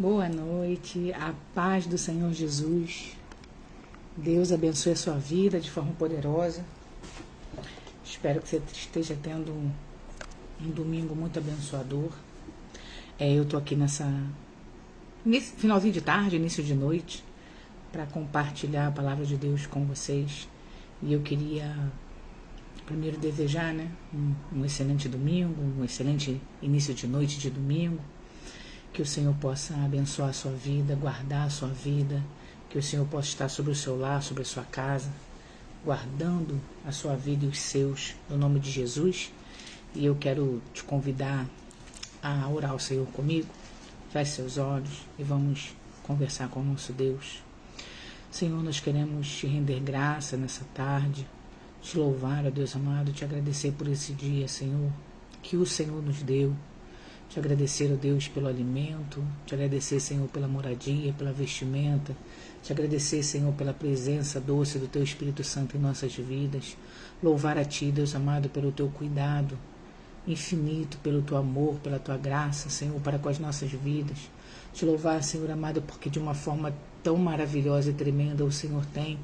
Boa noite, a paz do Senhor Jesus. Deus abençoe a sua vida de forma poderosa. Espero que você esteja tendo um domingo muito abençoador. Eu tô aqui nesse finalzinho de tarde, início de noite, para compartilhar a palavra de Deus com vocês. E eu queria primeiro desejar, um excelente domingo, um excelente início de noite de domingo. Que o Senhor possa abençoar a sua vida, guardar a sua vida, que o Senhor possa estar sobre o seu lar, sobre a sua casa, guardando a sua vida e os seus, no nome de Jesus. E eu quero te convidar a orar ao Senhor comigo. Feche seus olhos e vamos conversar com o nosso Deus. Senhor, nós queremos te render graça nessa tarde, te louvar, ó Deus amado, te agradecer por esse dia, Senhor, que o Senhor nos deu. Te agradecer, ó Deus, pelo alimento, te agradecer, Senhor, pela moradia, pela vestimenta, te agradecer, Senhor, pela presença doce do Teu Espírito Santo em nossas vidas. Louvar a Ti, Deus amado, pelo Teu cuidado infinito, pelo Teu amor, pela Tua graça, Senhor, para com as nossas vidas. Te louvar, Senhor amado, porque de uma forma tão maravilhosa e tremenda o Senhor tem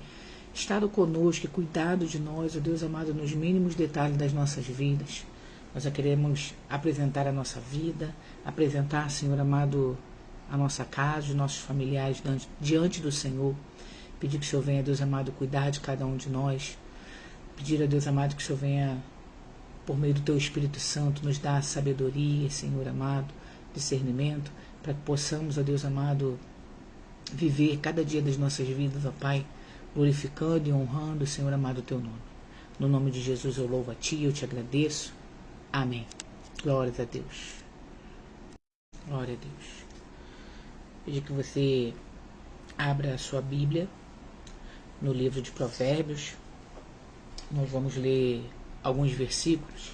estado conosco e cuidado de nós, ó Deus amado, nos mínimos detalhes das nossas vidas. Nós já queremos apresentar a nossa vida, apresentar, Senhor amado, a nossa casa, os nossos familiares diante do Senhor. Pedir que o Senhor venha, Deus amado, cuidar de cada um de nós. Pedir a Deus amado que o Senhor venha, por meio do Teu Espírito Santo, nos dar sabedoria, Senhor amado, discernimento, para que possamos, ó Deus amado, viver cada dia das nossas vidas, ó Pai, glorificando e honrando, Senhor amado, o Teu nome. No nome de Jesus eu louvo a Ti, eu te agradeço. Amém. Glórias a Deus. Glória a Deus. Pedir que você abra a sua Bíblia no livro de Provérbios. Nós vamos ler alguns versículos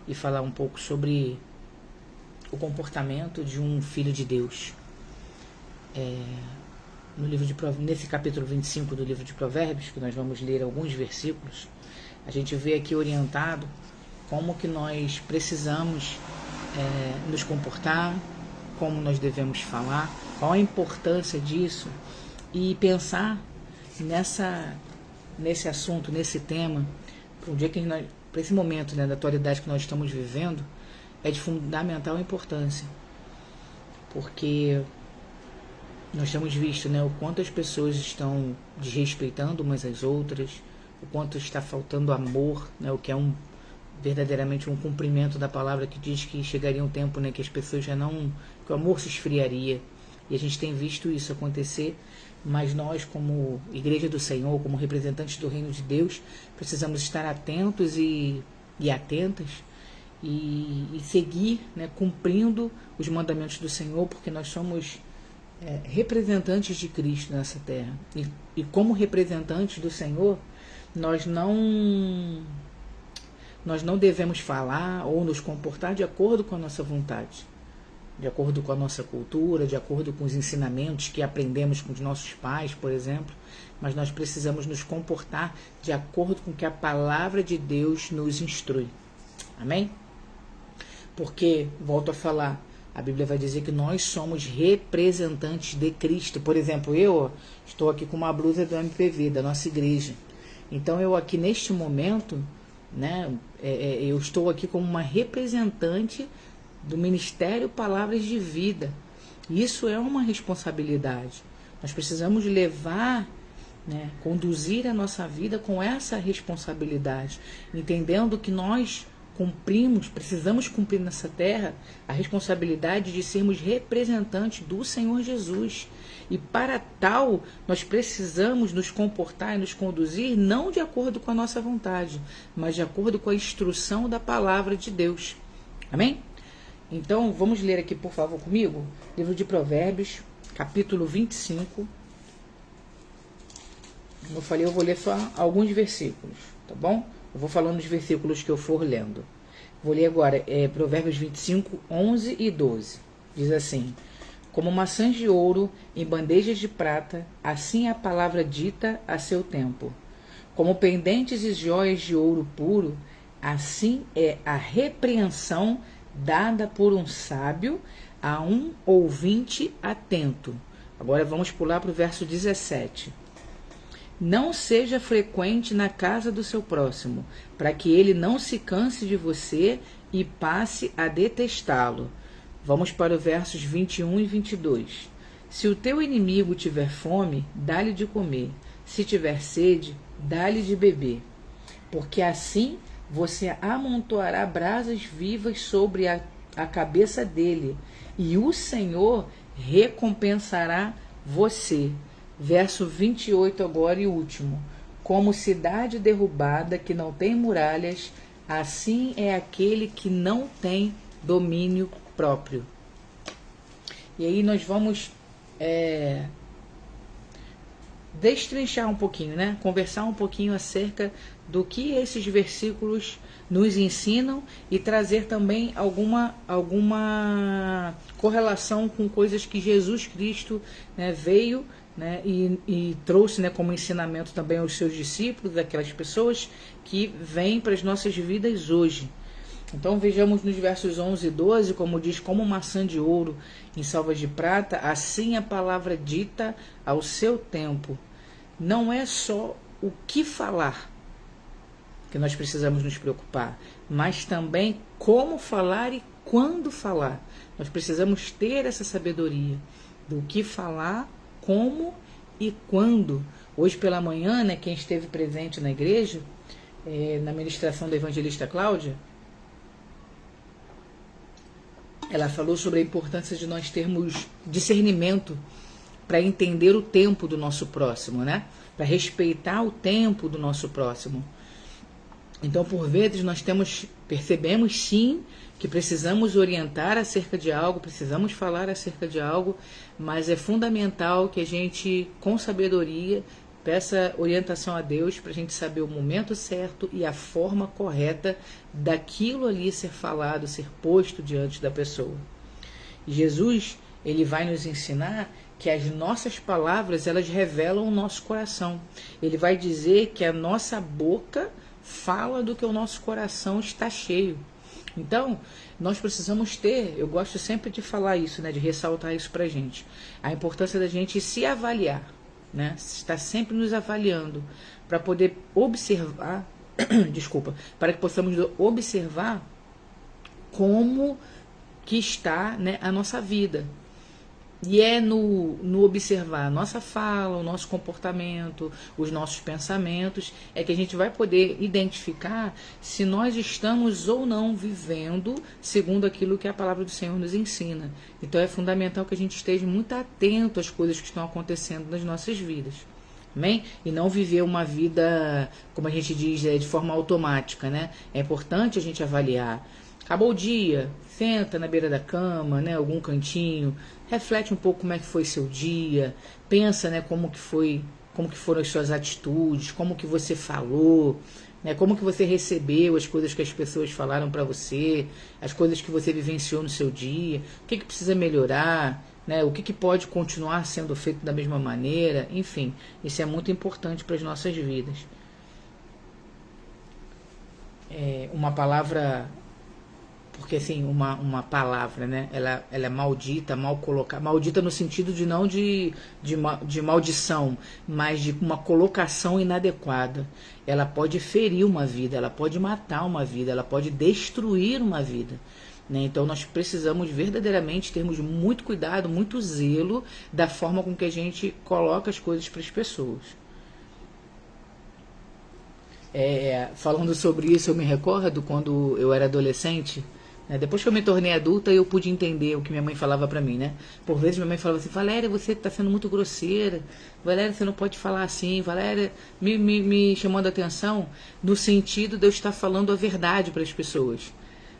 e falar um pouco sobre o comportamento de um filho de Deus. Nesse capítulo 25 do livro de Provérbios, que nós vamos ler alguns versículos, a gente vê aqui orientado como que nós precisamos nos comportar, como nós devemos falar, qual a importância disso, e pensar nesse assunto, nesse tema, para esse momento, da atualidade que nós estamos vivendo, é de fundamental importância, porque nós temos visto o quanto as pessoas estão desrespeitando umas às outras, o quanto está faltando amor, o que é verdadeiramente um cumprimento da palavra que diz que chegaria um tempo que as pessoas que o amor se esfriaria, e a gente tem visto isso acontecer, mas nós, como Igreja do Senhor, como representantes do Reino de Deus, precisamos estar atentos e atentas e seguir, cumprindo os mandamentos do Senhor, porque nós somos representantes de Cristo nessa terra, e como representantes do Senhor, nós não devemos falar ou nos comportar de acordo com a nossa vontade, de acordo com a nossa cultura, de acordo com os ensinamentos que aprendemos com os nossos pais, por exemplo, mas nós precisamos nos comportar de acordo com o que a palavra de Deus nos instrui. Amém? Porque, volto a falar, a Bíblia vai dizer que nós somos representantes de Cristo. Por exemplo, eu estou aqui com uma blusa do MPV, da nossa igreja. Então eu aqui neste momento, eu estou aqui como uma representante do Ministério Palavras de Vida. Isso é uma responsabilidade. Nós precisamos levar, conduzir a nossa vida com essa responsabilidade, entendendo que nós precisamos cumprir nessa terra a responsabilidade de sermos representantes do Senhor Jesus. E para tal, nós precisamos nos comportar e nos conduzir não de acordo com a nossa vontade, mas de acordo com a instrução da palavra de Deus. Amém? Então, vamos ler aqui, por favor, comigo, livro de Provérbios, capítulo 25. Como eu falei, eu vou ler só alguns versículos, tá bom? Eu vou falando os versículos que eu for lendo. Vou ler agora Provérbios 25, 11 e 12. Diz assim: como maçãs de ouro em bandejas de prata, assim é a palavra dita a seu tempo. Como pendentes e joias de ouro puro, assim é a repreensão dada por um sábio a um ouvinte atento. Agora vamos pular para o verso 17. Não seja frequente na casa do seu próximo, para que ele não se canse de você e passe a detestá-lo. Vamos para os versos 21 e 22. Se o teu inimigo tiver fome, dá-lhe de comer. Se tiver sede, dá-lhe de beber. Porque assim você amontoará brasas vivas sobre a cabeça dele, e o Senhor recompensará você. Verso 28 agora e último. Como cidade derrubada que não tem muralhas, assim é aquele que não tem domínio próprio. E aí nós vamos destrinchar um pouquinho, né? Conversar um pouquinho acerca do que esses versículos nos ensinam e trazer também alguma correlação com coisas que Jesus Cristo, né, veio, né, e trouxe, né, como ensinamento também aos seus discípulos, aquelas pessoas que vêm para as nossas vidas hoje. Então vejamos nos versos 11 e 12, como diz, como maçã de ouro em salvas de prata, assim a palavra dita ao seu tempo. Não é só o que falar que nós precisamos nos preocupar, mas também como falar e quando falar. Nós precisamos ter essa sabedoria do que falar, como e quando. Hoje pela manhã, né, quem esteve presente na igreja, na ministração da evangelista Cláudia, ela falou sobre a importância de nós termos discernimento para entender o tempo do nosso próximo, né? Para respeitar o tempo do nosso próximo. Então, por vezes, percebemos sim que precisamos orientar acerca de algo, precisamos falar acerca de algo, mas é fundamental que a gente, com sabedoria, peça orientação a Deus para a gente saber o momento certo e a forma correta daquilo ali ser falado, ser posto diante da pessoa. Jesus, ele vai nos ensinar que as nossas palavras, elas revelam o nosso coração. Ele vai dizer que a nossa boca fala do que o nosso coração está cheio. Então, nós precisamos ter, eu gosto sempre de falar isso, né, de ressaltar isso pra gente, a importância da gente se avaliar, né, estar sempre nos avaliando, para poder observar, para que possamos observar como que está, né, a nossa vida. E é no observar a nossa fala, o nosso comportamento, os nossos pensamentos, é que a gente vai poder identificar se nós estamos ou não vivendo segundo aquilo que a palavra do Senhor nos ensina. Então é fundamental que a gente esteja muito atento às coisas que estão acontecendo nas nossas vidas. Amém? E não viver uma vida, como a gente diz, de forma automática, né? É importante a gente avaliar. Acabou o dia, senta na beira da cama, né, algum cantinho, reflete um pouco como é que foi seu dia, pensa, né, como que foram as suas atitudes, como que você falou, né, como que você recebeu as coisas que as pessoas falaram para você, as coisas que você vivenciou no seu dia, o que precisa melhorar, né, o que pode continuar sendo feito da mesma maneira, enfim, isso é muito importante para as nossas vidas. Uma palavra... Porque assim, uma palavra, né? Ela é maldita, mal colocada. Maldita no sentido de não de maldição, mas de uma colocação inadequada. Ela pode ferir uma vida, ela pode matar uma vida, ela pode destruir uma vida. Né? Então nós precisamos verdadeiramente termos muito cuidado, muito zelo da forma com que a gente coloca as coisas para as pessoas. Falando sobre isso, eu me recordo quando eu era adolescente. Depois que eu me tornei adulta, eu pude entender o que minha mãe falava pra mim, né? Por vezes minha mãe falava assim, Valéria, você tá sendo muito grosseira, Valéria, você não pode falar assim, Valéria, me chamando a atenção no sentido de eu estar falando a verdade para as pessoas.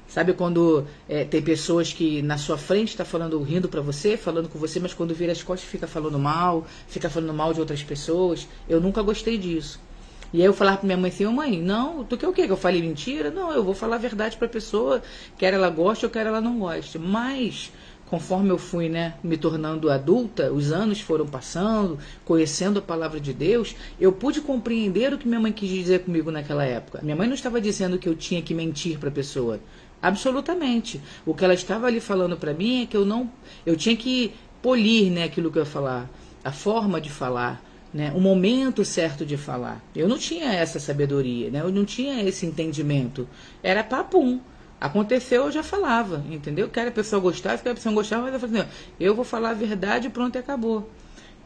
Sabe quando tem pessoas que na sua frente está falando, rindo pra você, falando com você, mas quando vira as costas fica falando mal de outras pessoas? Eu nunca gostei disso. E aí eu falava pra minha mãe assim, mãe, não, tu quer o quê? Que eu falei mentira? Não, eu vou falar a verdade pra pessoa, quer ela goste ou quer ela não goste. Mas, conforme eu fui, né, me tornando adulta, os anos foram passando, conhecendo a palavra de Deus, eu pude compreender o que minha mãe quis dizer comigo naquela época. Minha mãe não estava dizendo que eu tinha que mentir pra pessoa. Absolutamente. O que ela estava ali falando para mim é que eu tinha que polir, né, aquilo que eu ia falar, a forma de falar, né, o momento certo de falar. Eu não tinha essa sabedoria, né, eu não tinha esse entendimento. Era papum. Aconteceu, eu já falava, entendeu? Quer a pessoa gostar, se a pessoa não gostava, mas eu falei assim, eu vou falar a verdade e pronto, e acabou.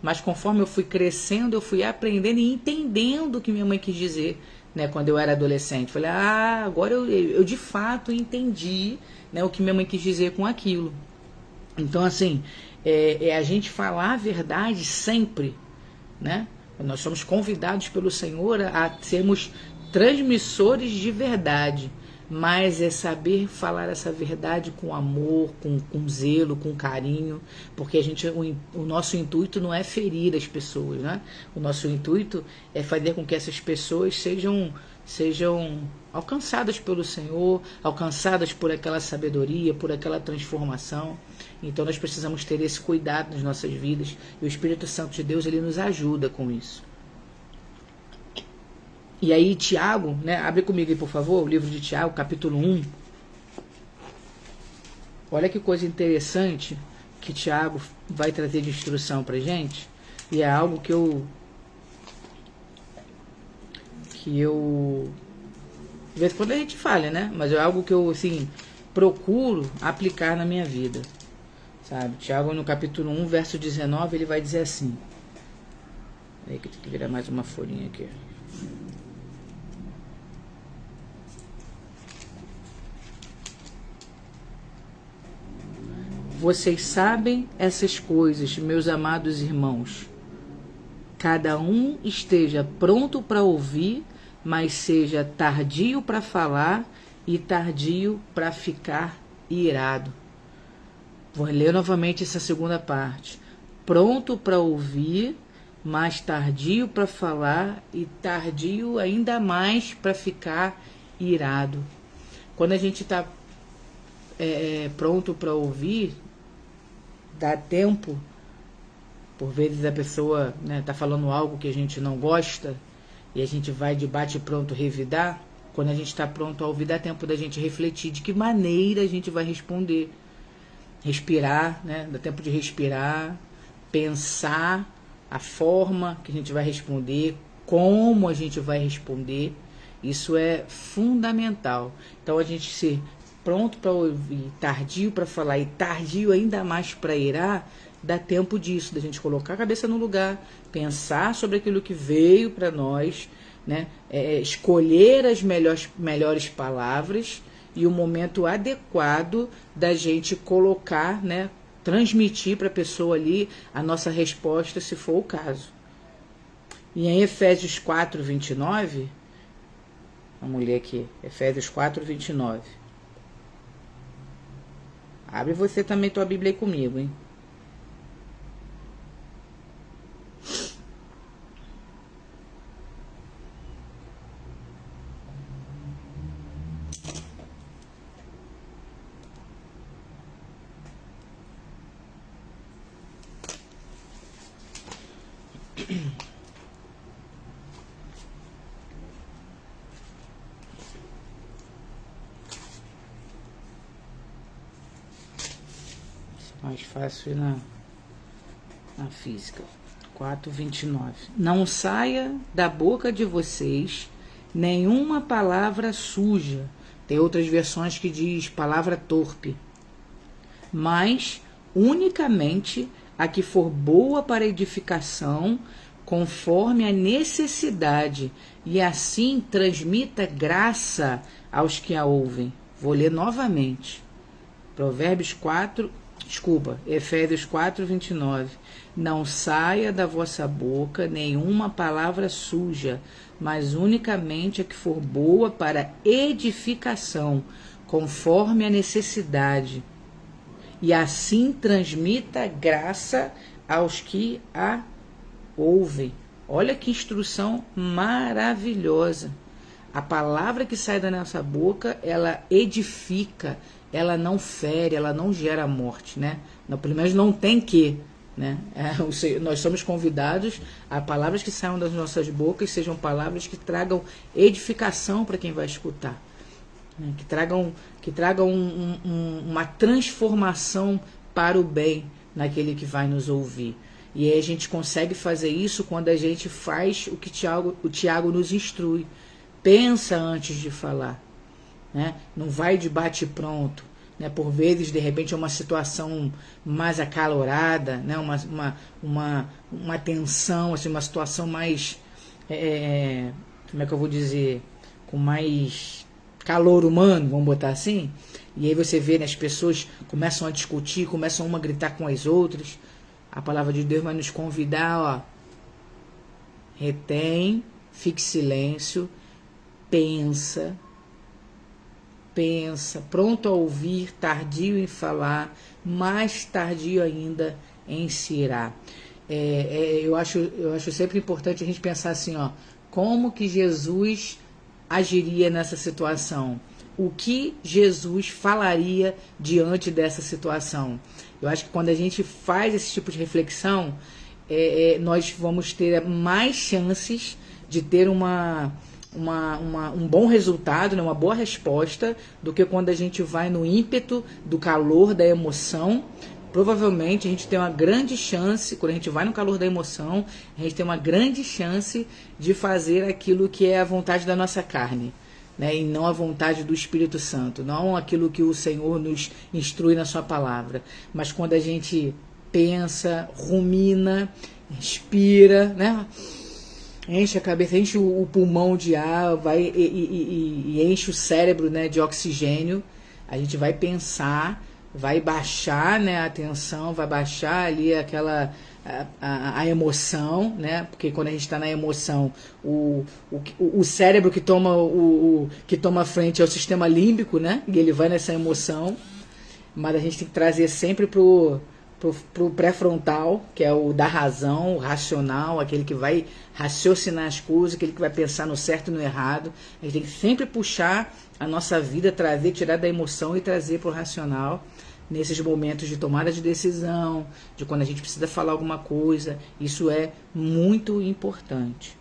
Mas conforme eu fui crescendo, eu fui aprendendo e entendendo o que minha mãe quis dizer, né, quando eu era adolescente. Falei, agora eu de fato entendi, né, o que minha mãe quis dizer com aquilo. Então, assim, é a gente falar a verdade sempre, né? Nós somos convidados pelo Senhor a sermos transmissores de verdade, mas é saber falar essa verdade com amor, com zelo, com carinho, porque o nosso intuito não é ferir as pessoas, né? O nosso intuito é fazer com que essas pessoas sejam alcançadas pelo Senhor, alcançadas por aquela sabedoria, por aquela transformação. Então nós precisamos ter esse cuidado nas nossas vidas, e o Espírito Santo de Deus, ele nos ajuda com isso. E aí Tiago, né, abre comigo aí por favor, o livro de Tiago, capítulo 1. Olha que coisa interessante que Tiago vai trazer de instrução pra gente, e é algo que eu de vez em quando a gente falha, né? Mas é algo que eu, assim, procuro aplicar na minha vida, sabe? Tiago, no capítulo 1, verso 19, ele vai dizer assim. Aí que tem que virar mais uma folhinha aqui. Vocês sabem essas coisas, meus amados irmãos. Cada um esteja pronto para ouvir, mas seja tardio para falar e tardio para ficar irado. Vou ler novamente essa segunda parte. Pronto para ouvir, mas tardio para falar e tardio ainda mais para ficar irado. Quando a gente está pronto para ouvir, dá tempo. Por vezes a pessoa, né, tá falando algo que a gente não gosta e a gente vai de bate-pronto revidar. Quando a gente está pronto a ouvir, dá tempo da gente refletir de que maneira a gente vai responder. Respirar, né? Dá tempo de respirar, pensar a forma que a gente vai responder, como a gente vai responder. Isso é fundamental. Então a gente ser pronto para ouvir, tardio para falar e tardio ainda mais para irar, dá tempo disso, da gente colocar a cabeça no lugar, pensar sobre aquilo que veio para nós, né? Escolher as melhores palavras e o momento adequado da gente colocar, né? Transmitir para a pessoa ali a nossa resposta, se for o caso. E em Efésios 4:29, vamos ler aqui, Efésios 4:29. Abre você também tua Bíblia aí comigo, hein? Mais fácil ir na física. 4:29. Não saia da boca de vocês nenhuma palavra suja. Tem outras versões que diz palavra torpe. Mas unicamente a que for boa para edificação, conforme a necessidade, e assim transmita graça aos que a ouvem. Vou ler novamente. Efésios 4:29. Não saia da vossa boca nenhuma palavra suja, mas unicamente a que for boa para edificação, conforme a necessidade, e assim transmita graça aos que a ouvem. Olha que instrução maravilhosa. A palavra que sai da nossa boca, ela edifica, ela não fere, ela não gera morte, né? Não, pelo menos não tem que, né? Nós somos convidados a palavras que saiam das nossas bocas sejam palavras que tragam edificação para quem vai escutar. né? Que tragam uma transformação para o bem naquele que vai nos ouvir. E aí a gente consegue fazer isso quando a gente faz o que o Tiago nos instrui. Pensa antes de falar, né? Não vai de bate-pronto, né? Por vezes, de repente, é uma situação mais acalorada, né? Uma tensão, assim, uma situação mais, como é que eu vou dizer, com mais calor humano, vamos botar assim. E aí você vê, né, as pessoas começam a discutir, começam uma a gritar com as outras. A palavra de Deus vai nos convidar, ó, retém, fique silêncio, pensa, pronto a ouvir, tardio em falar, mais tardio ainda em se irar. Eu acho sempre importante a gente pensar assim, ó, como que Jesus agiria nessa situação? O que Jesus falaria diante dessa situação? Eu acho que quando a gente faz esse tipo de reflexão, nós vamos ter mais chances de ter um bom resultado, né, uma boa resposta, do que quando a gente vai no ímpeto do calor da emoção. Provavelmente a gente tem uma grande chance, quando a gente vai no calor da emoção, a gente tem uma grande chance de fazer aquilo que é a vontade da nossa carne, né, e não a vontade do Espírito Santo, não aquilo que o Senhor nos instrui na sua palavra. Mas quando a gente pensa, rumina, respira, né, enche a cabeça, enche o pulmão de ar, vai e enche o cérebro, né, de oxigênio, a gente vai pensar, vai baixar, né, a tensão, vai baixar ali a emoção, né? Porque quando a gente está na emoção, o cérebro que toma frente é o sistema límbico, né? E ele vai nessa emoção, mas a gente tem que trazer sempre pro pré-frontal, que é o da razão, o racional, aquele que vai raciocinar as coisas, aquele que vai pensar no certo e no errado. A gente tem que sempre puxar a nossa vida, tirar da emoção e trazer para o racional, nesses momentos de tomada de decisão, de quando a gente precisa falar alguma coisa. Isso é muito importante.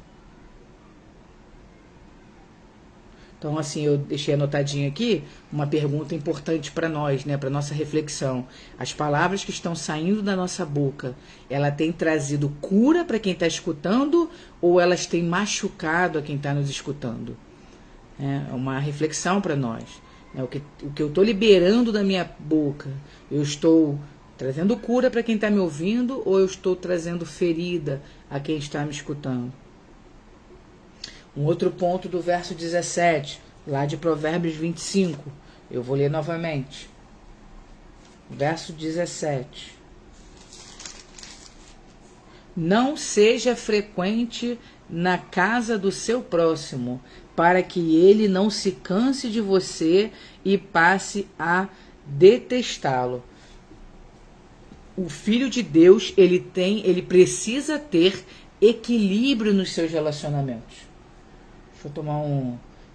Então, assim, eu deixei anotadinho aqui uma pergunta importante para nós, né, para nossa reflexão. As palavras que estão saindo da nossa boca, ela tem trazido cura para quem está escutando, ou elas têm machucado a quem está nos escutando? É uma reflexão para nós. O que eu estou liberando da minha boca, eu estou trazendo cura para quem está me ouvindo, ou eu estou trazendo ferida a quem está me escutando? Um outro ponto do verso 17, lá de Provérbios 25, eu vou ler novamente. Verso 17. Não seja frequente na casa do seu próximo, para que ele não se canse de você e passe a detestá-lo. O Filho de Deus, ele precisa ter equilíbrio nos seus relacionamentos. Deixa eu tomar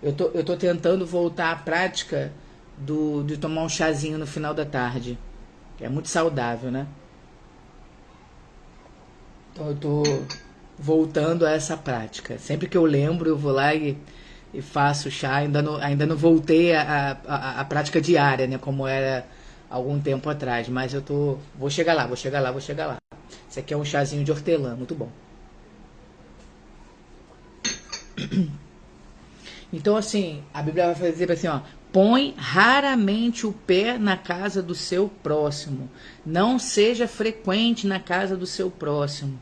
eu tô tentando voltar à prática de tomar um chazinho no final da tarde, que é muito saudável, né? Então eu tô voltando a essa prática. Sempre que eu lembro, eu vou lá e faço chá. Ainda não voltei à prática diária, né, como era algum tempo atrás, mas vou chegar lá. Esse aqui é um chazinho de hortelã, muito bom. Então, assim, a Bíblia vai dizer assim, ó, põe raramente o pé na casa do seu próximo. Não seja frequente na casa do seu próximo.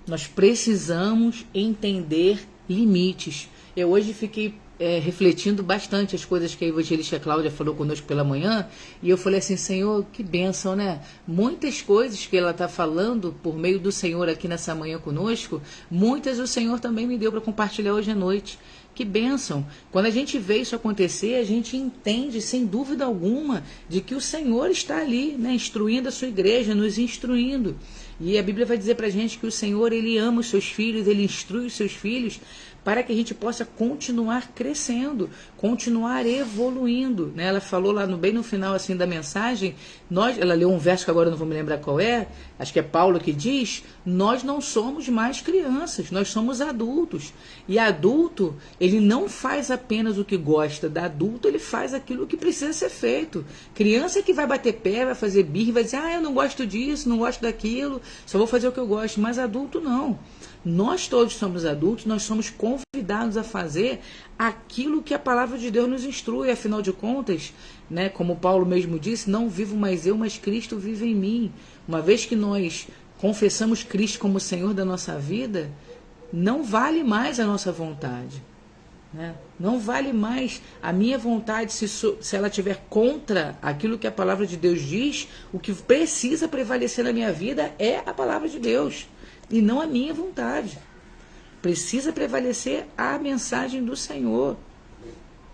Nós precisamos entender limites. Eu hoje fiquei refletindo bastante as coisas que a evangelista Cláudia falou conosco pela manhã, e eu falei assim, Senhor, que bênção, né? Muitas coisas que ela está falando por meio do Senhor aqui nessa manhã conosco, muitas o Senhor também me deu para compartilhar hoje à noite. Que bênção! Quando a gente vê isso acontecer, a gente entende, sem dúvida alguma, de que o Senhor está ali, né, instruindo a sua igreja, nos instruindo. E a Bíblia vai dizer pra gente que o Senhor, ele ama os seus filhos, ele instrui os seus filhos para que a gente possa continuar crescendo, continuar evoluindo, né? Ela falou lá bem no final assim da mensagem, ela leu um verso que agora eu não vou me lembrar qual é, acho que é Paulo que diz, nós não somos mais crianças, nós somos adultos. E adulto, ele não faz apenas o que gosta, da adulto ele faz aquilo que precisa ser feito. Criança é que vai bater pé, vai fazer birra, vai dizer, eu não gosto disso, não gosto daquilo, só vou fazer o que eu gosto, mas adulto não. Nós todos somos adultos, nós somos convidados a fazer aquilo que a palavra de Deus nos instrui, afinal de contas, né, como Paulo mesmo disse, não vivo mais eu, mas Cristo vive em mim. Uma vez que nós confessamos Cristo como Senhor da nossa vida, não vale mais a nossa vontade, né? Não vale mais a minha vontade se ela estiver contra aquilo que a palavra de Deus diz. O que precisa prevalecer na minha vida é a palavra de Deus e não a minha vontade. Precisa prevalecer a mensagem do Senhor.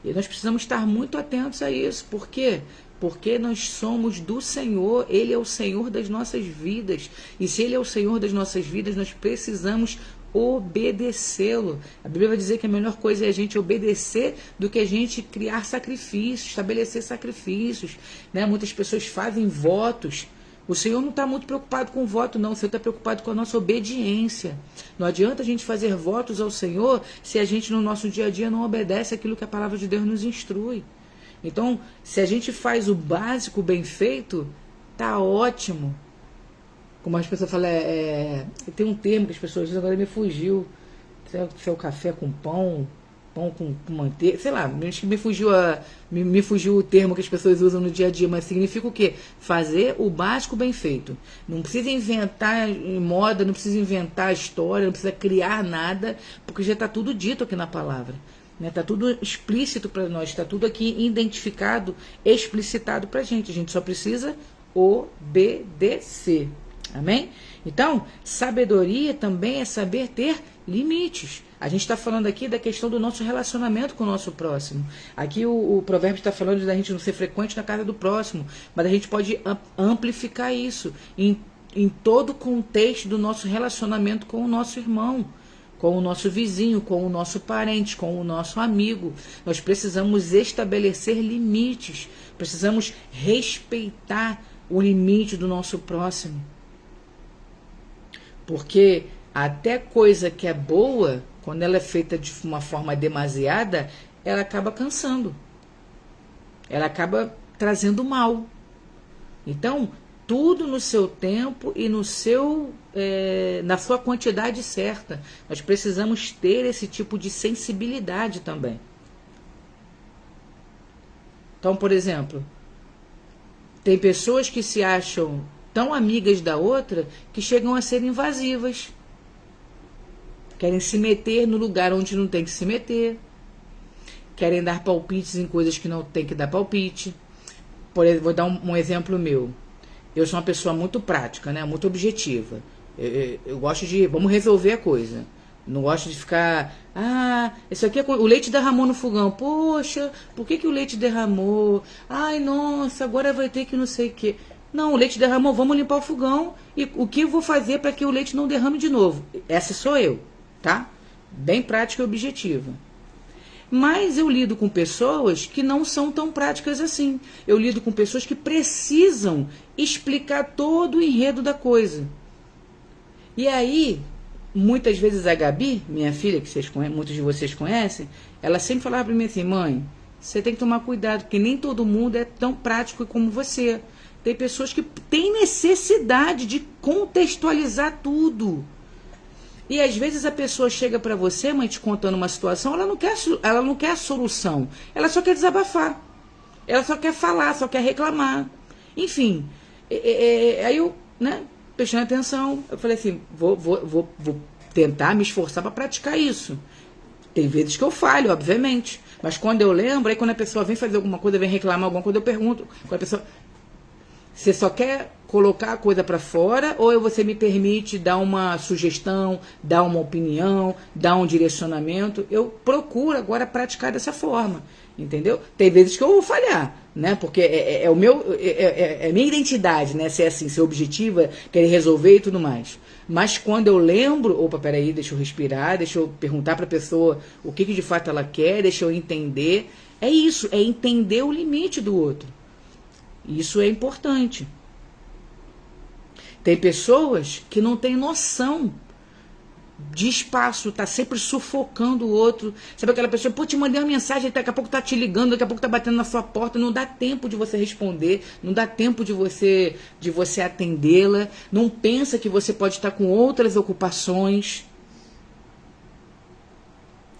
E nós precisamos estar muito atentos a isso. Por quê? Porque nós somos do Senhor, Ele é o Senhor das nossas vidas. E se Ele é o Senhor das nossas vidas, nós precisamos obedecê-lo. A Bíblia vai dizer que a melhor coisa é a gente obedecer do que a gente criar sacrifícios, estabelecer sacrifícios, né? Muitas pessoas fazem votos. O Senhor não está muito preocupado com o voto, não. O Senhor está preocupado com a nossa obediência. Não adianta a gente fazer votos ao Senhor se a gente no nosso dia a dia não obedece aquilo que a palavra de Deus nos instrui. Então, se a gente faz o básico bem feito, tá ótimo. Como as pessoas falam, tem um termo que as pessoas dizem, agora me fugiu. Se é o café com pão com manteiga, sei lá, acho que me fugiu o termo que as pessoas usam no dia a dia, mas significa o quê? Fazer o básico bem feito. Não precisa inventar moda, não precisa inventar história, não precisa criar nada, porque já está tudo dito aqui na palavra. Está tudo explícito para nós, está tudo aqui identificado, explicitado para a gente só precisa obedecer. Amém? Então, sabedoria também é saber ter limites. A gente está falando aqui da questão do nosso relacionamento com o nosso próximo. Aqui o provérbio está falando da gente não ser frequente na casa do próximo, mas a gente pode amplificar isso em todo o contexto do nosso relacionamento com o nosso irmão, com o nosso vizinho, com o nosso parente, com o nosso amigo. Nós precisamos estabelecer limites, precisamos respeitar o limite do nosso próximo. Porque até coisa que é boa, quando ela é feita de uma forma demasiada, ela acaba cansando. Ela acaba trazendo mal. Então, tudo no seu tempo e na sua quantidade certa. Nós precisamos ter esse tipo de sensibilidade também. Então, por exemplo, tem pessoas que se acham tão amigas da outra que chegam a ser invasivas. Querem se meter no lugar onde não tem que se meter. Querem dar palpites em coisas que não tem que dar palpite. Por exemplo, vou dar um exemplo meu. Eu sou uma pessoa muito prática, né? Muito objetiva. Eu gosto de... Vamos resolver a coisa. Não gosto de ficar... isso aqui o leite derramou no fogão. Poxa, por que o leite derramou? Ai, nossa, agora vai ter que não sei o quê. Não, o leite derramou, vamos limpar o fogão. E o que eu vou fazer para que o leite não derrame de novo? Essa sou eu, tá? Bem prática e objetiva. Mas eu lido com pessoas que não são tão práticas assim. Eu lido com pessoas que precisam explicar todo o enredo da coisa. E aí, muitas vezes a Gabi, minha filha, que muitos de vocês conhecem, ela sempre falava para mim assim, mãe, você tem que tomar cuidado, porque nem todo mundo é tão prático como você. Tem pessoas que têm necessidade de contextualizar tudo. E às vezes a pessoa chega para você, mãe, te contando uma situação, ela não quer a solução. Ela só quer desabafar. Ela só quer falar, só quer reclamar. Enfim, aí eu, prestando atenção, eu falei assim, vou tentar me esforçar para praticar isso. Tem vezes que eu falho, obviamente. Mas quando eu lembro, aí quando a pessoa vem fazer alguma coisa, vem reclamar alguma coisa, eu pergunto. Quando a pessoa... Você só quer colocar a coisa para fora ou você me permite dar uma sugestão, dar uma opinião, dar um direcionamento? Eu procuro agora praticar dessa forma, entendeu? Tem vezes que eu vou falhar, né? Porque é minha identidade, né? Ser assim, ser objetiva, querer resolver e tudo mais. Mas quando eu lembro, opa, peraí, deixa eu respirar, deixa eu perguntar para a pessoa o que de fato ela quer, deixa eu entender. É isso, é entender o limite do outro. Isso é importante. Tem pessoas que não têm noção de espaço, tá sempre sufocando o outro. Sabe aquela pessoa, pô, te mandei uma mensagem, daqui a pouco tá te ligando, daqui a pouco tá batendo na sua porta, não dá tempo de você responder, não dá tempo de você atendê-la, não pensa que você pode estar com outras ocupações.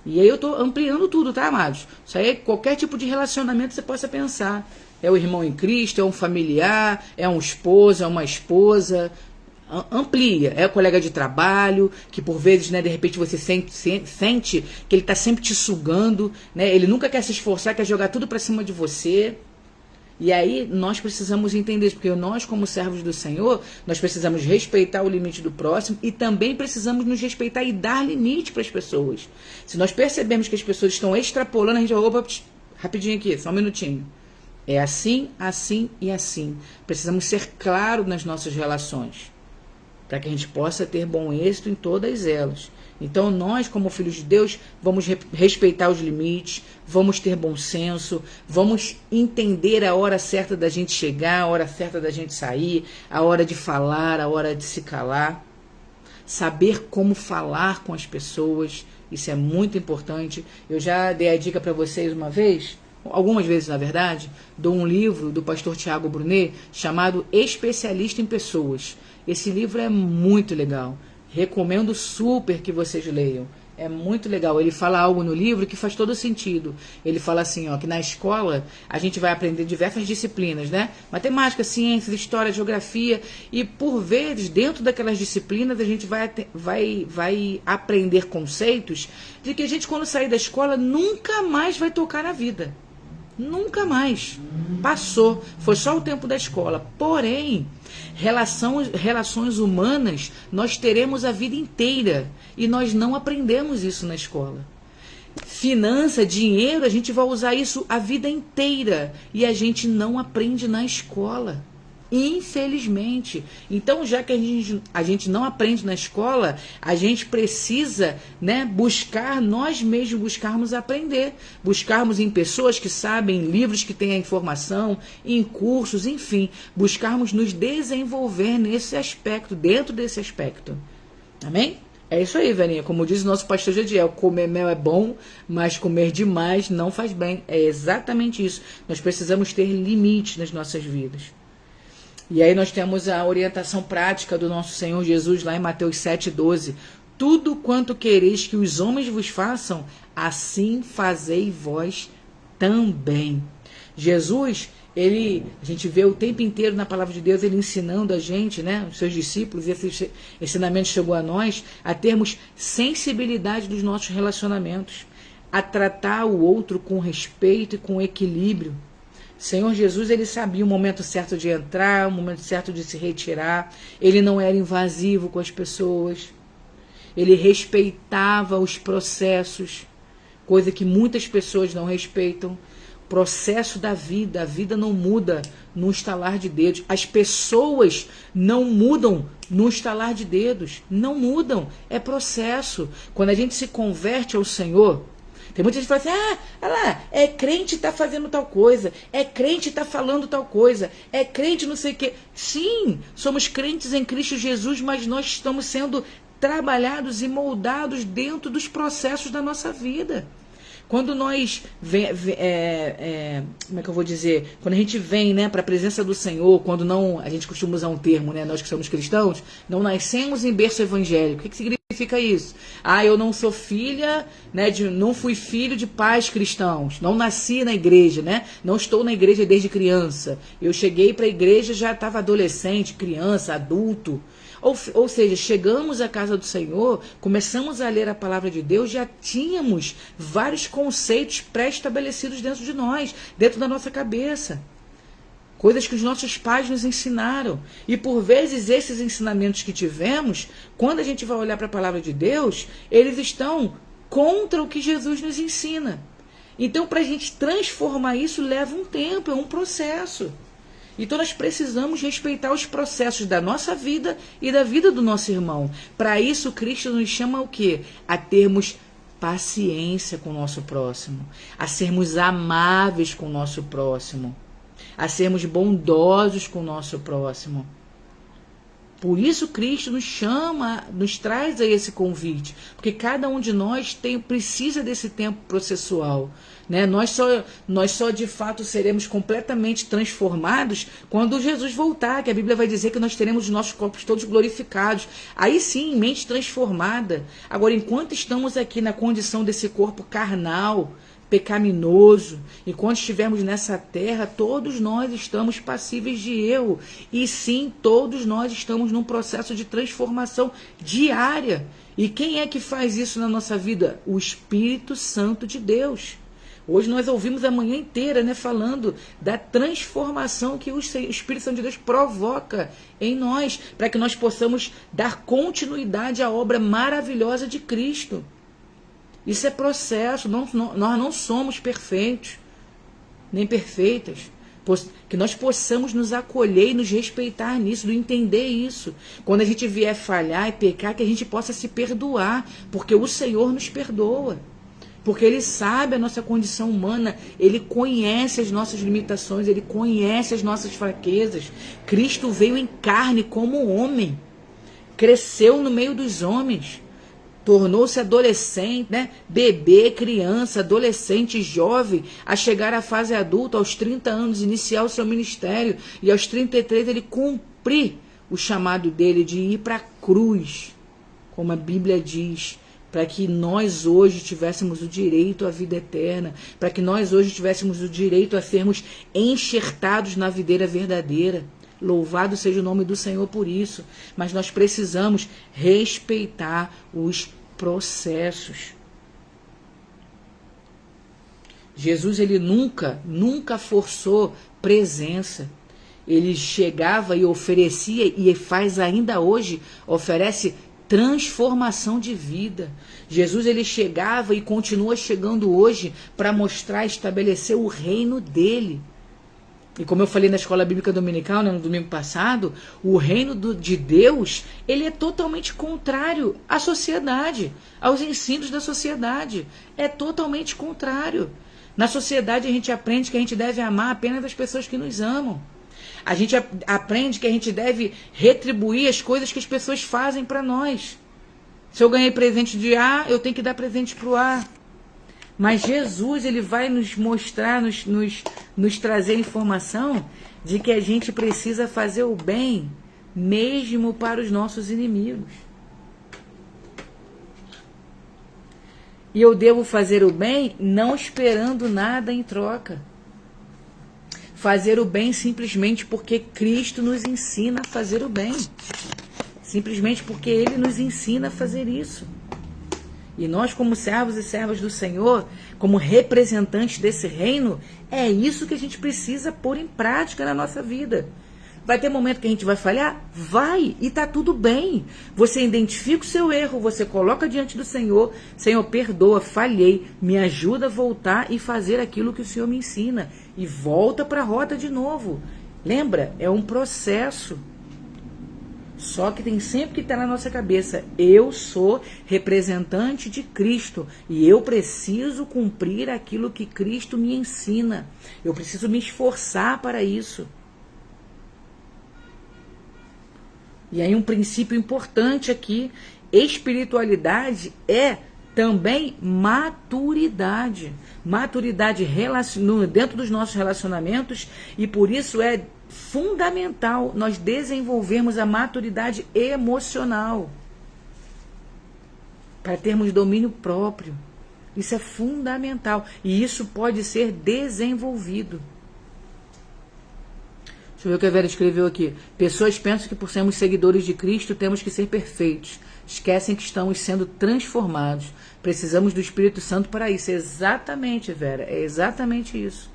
E aí eu tô ampliando tudo, tá, amados? Isso aí é qualquer tipo de relacionamento que você possa pensar. É o irmão em Cristo, é um familiar, é um esposo, é uma esposa. Amplia, é o colega de trabalho, que por vezes, né, de repente você sente que ele está sempre te sugando, né, ele nunca quer se esforçar, quer jogar tudo para cima de você. E aí nós precisamos entender isso, porque nós, como servos do Senhor, nós precisamos respeitar o limite do próximo e também precisamos nos respeitar e dar limite para as pessoas. Se nós percebemos que as pessoas estão extrapolando, a gente vai, opa, rapidinho aqui, só um minutinho. É assim, assim e assim. Precisamos ser claros nas nossas relações, para que a gente possa ter bom êxito em todas elas. Então nós, como filhos de Deus, vamos respeitar os limites, vamos ter bom senso, vamos entender a hora certa da gente chegar, a hora certa da gente sair, a hora de falar, a hora de se calar. Saber como falar com as pessoas, isso é muito importante. Eu já dei a dica para vocês uma vez, algumas vezes na verdade, de um livro do pastor Tiago Brunet chamado Especialista em Pessoas. Esse livro é muito legal. Recomendo super que vocês leiam. É muito legal. Ele fala algo no livro que faz todo sentido. Ele fala assim, ó, que na escola a gente vai aprender diversas disciplinas, né? Matemática, ciências, história, geografia. E por vezes, dentro daquelas disciplinas, a gente vai aprender conceitos de que a gente, quando sair da escola, nunca mais vai tocar na vida. Nunca mais. Passou. Foi só o tempo da escola. Porém, relações humanas nós teremos a vida inteira. E nós não aprendemos isso na escola. Finança, dinheiro, a gente vai usar isso a vida inteira. E a gente não aprende na escola. Infelizmente. Então, já que a gente não aprende na escola, a gente precisa, né, buscar, nós mesmos buscarmos aprender. Buscarmos em pessoas que sabem, em livros que têm a informação, em cursos, enfim. Buscarmos nos desenvolver nesse aspecto, dentro desse aspecto. Amém? É isso aí, velhinha. Como diz o nosso pastor Jadiel, comer mel é bom, mas comer demais não faz bem. É exatamente isso. Nós precisamos ter limites nas nossas vidas. E aí nós temos a orientação prática do nosso Senhor Jesus lá em Mateus 7,12. Tudo quanto quereis que os homens vos façam, assim fazei vós também. Jesus, a gente vê o tempo inteiro na palavra de Deus, ele ensinando a gente, né, os seus discípulos, e esse ensinamento chegou a nós, a termos sensibilidade dos nossos relacionamentos, a tratar o outro com respeito e com equilíbrio. Senhor Jesus, ele sabia o momento certo de entrar, o momento certo de se retirar. Ele não era invasivo com as pessoas. Ele respeitava os processos, coisa que muitas pessoas não respeitam. O processo da vida, a vida não muda no estalar de dedos. As pessoas não mudam no estalar de dedos. Não mudam, é processo. Quando a gente se converte ao Senhor, tem muita gente que fala assim, olha lá, é crente tá fazendo tal coisa, é crente tá falando tal coisa, é crente não sei o quê. Sim, somos crentes em Cristo Jesus, mas nós estamos sendo trabalhados e moldados dentro dos processos da nossa vida. Quando nós, como é que eu vou dizer, quando a gente vem, né, para a presença do Senhor, quando não, a gente costuma usar um termo, né, nós que somos cristãos, não nascemos em berço evangélico. O que significa isso? Eu não sou filha, né, não fui filho de pais cristãos, não nasci na igreja, né, não estou na igreja desde criança. Eu cheguei para a igreja, já estava adolescente, criança, adulto. Ou seja, chegamos à casa do Senhor, começamos a ler a palavra de Deus, já tínhamos vários conceitos pré-estabelecidos dentro de nós, dentro da nossa cabeça. Coisas que os nossos pais nos ensinaram. E por vezes esses ensinamentos que tivemos, quando a gente vai olhar para a palavra de Deus, eles estão contra o que Jesus nos ensina. Então, para a gente transformar isso, leva um tempo, é um processo. Então nós precisamos respeitar os processos da nossa vida e da vida do nosso irmão. Para isso, Cristo nos chama o quê? A termos paciência com o nosso próximo, a sermos amáveis com o nosso próximo, a sermos bondosos com o nosso próximo. Por isso Cristo nos chama, nos traz a esse convite, porque cada um de nós precisa desse tempo processual, né? Nós só de fato seremos completamente transformados quando Jesus voltar, que a Bíblia vai dizer que nós teremos os nossos corpos todos glorificados. Aí sim, mente transformada. Agora, enquanto estamos aqui na condição desse corpo carnal, pecaminoso, enquanto estivermos nessa terra, todos nós estamos passíveis de erro. E sim, todos nós estamos num processo de transformação diária. E quem é que faz isso na nossa vida? O Espírito Santo de Deus. Hoje nós ouvimos a manhã inteira, né, falando da transformação que o Espírito Santo de Deus provoca em nós, para que nós possamos dar continuidade à obra maravilhosa de Cristo. Isso é processo, nós não somos perfeitos, nem perfeitas. Que nós possamos nos acolher e nos respeitar nisso, entender isso. Quando a gente vier falhar e pecar, que a gente possa se perdoar, porque o Senhor nos perdoa. Porque Ele sabe a nossa condição humana, Ele conhece as nossas limitações, Ele conhece as nossas fraquezas. Cristo veio em carne como homem, cresceu no meio dos homens, tornou-se adolescente, né? Bebê, criança, adolescente, jovem, a chegar à fase adulta, aos 30 anos, iniciar o seu ministério, e aos 33 ele cumprir o chamado dele de ir para a cruz, como a Bíblia diz, para que nós hoje tivéssemos o direito à vida eterna, para que nós hoje tivéssemos o direito a sermos enxertados na videira verdadeira. Louvado seja o nome do Senhor por isso. Mas nós precisamos respeitar os processos. Jesus, ele nunca forçou presença. Ele chegava e oferecia, e faz ainda hoje, oferece transformação de vida. Jesus, ele chegava e continua chegando hoje para mostrar, estabelecer o reino dele. E como eu falei na escola bíblica dominical, né, no domingo passado, o reino de Deus, ele é totalmente contrário à sociedade, aos ensinos da sociedade. É totalmente contrário. Na sociedade a gente aprende que a gente deve amar apenas as pessoas que nos amam. A gente aprende que a gente deve retribuir as coisas que as pessoas fazem para nós. Se eu ganhei presente de A, eu tenho que dar presente para o A. Mas Jesus, ele vai nos mostrar, nos trazer informação de que a gente precisa fazer o bem mesmo para os nossos inimigos. E eu devo fazer o bem não esperando nada em troca. Fazer o bem simplesmente porque Cristo nos ensina a fazer o bem. Simplesmente porque Ele nos ensina a fazer isso. E nós, como servos e servas do Senhor, como representantes desse reino, é isso que a gente precisa pôr em prática na nossa vida. Vai ter momento que a gente vai falhar? Vai, e tá tudo bem. Você identifica o seu erro, você coloca diante do Senhor. Senhor, perdoa, falhei, me ajuda a voltar e fazer aquilo que o Senhor me ensina. E volta para a rota de novo. Lembra? É um processo. Só que tem sempre que estar na nossa cabeça, eu sou representante de Cristo e eu preciso cumprir aquilo que Cristo me ensina. Eu preciso me esforçar para isso. E aí um princípio importante aqui, espiritualidade é também maturidade. Maturidade dentro dos nossos relacionamentos, e por isso é fundamental nós desenvolvermos a maturidade emocional para termos domínio próprio. Isso é fundamental e isso pode ser desenvolvido. Deixa eu ver o que a Vera escreveu aqui. Pessoas pensam que por sermos seguidores de Cristo temos que ser perfeitos. Esquecem que estamos sendo transformados. Precisamos do Espírito Santo para isso. Exatamente, Vera. É exatamente isso.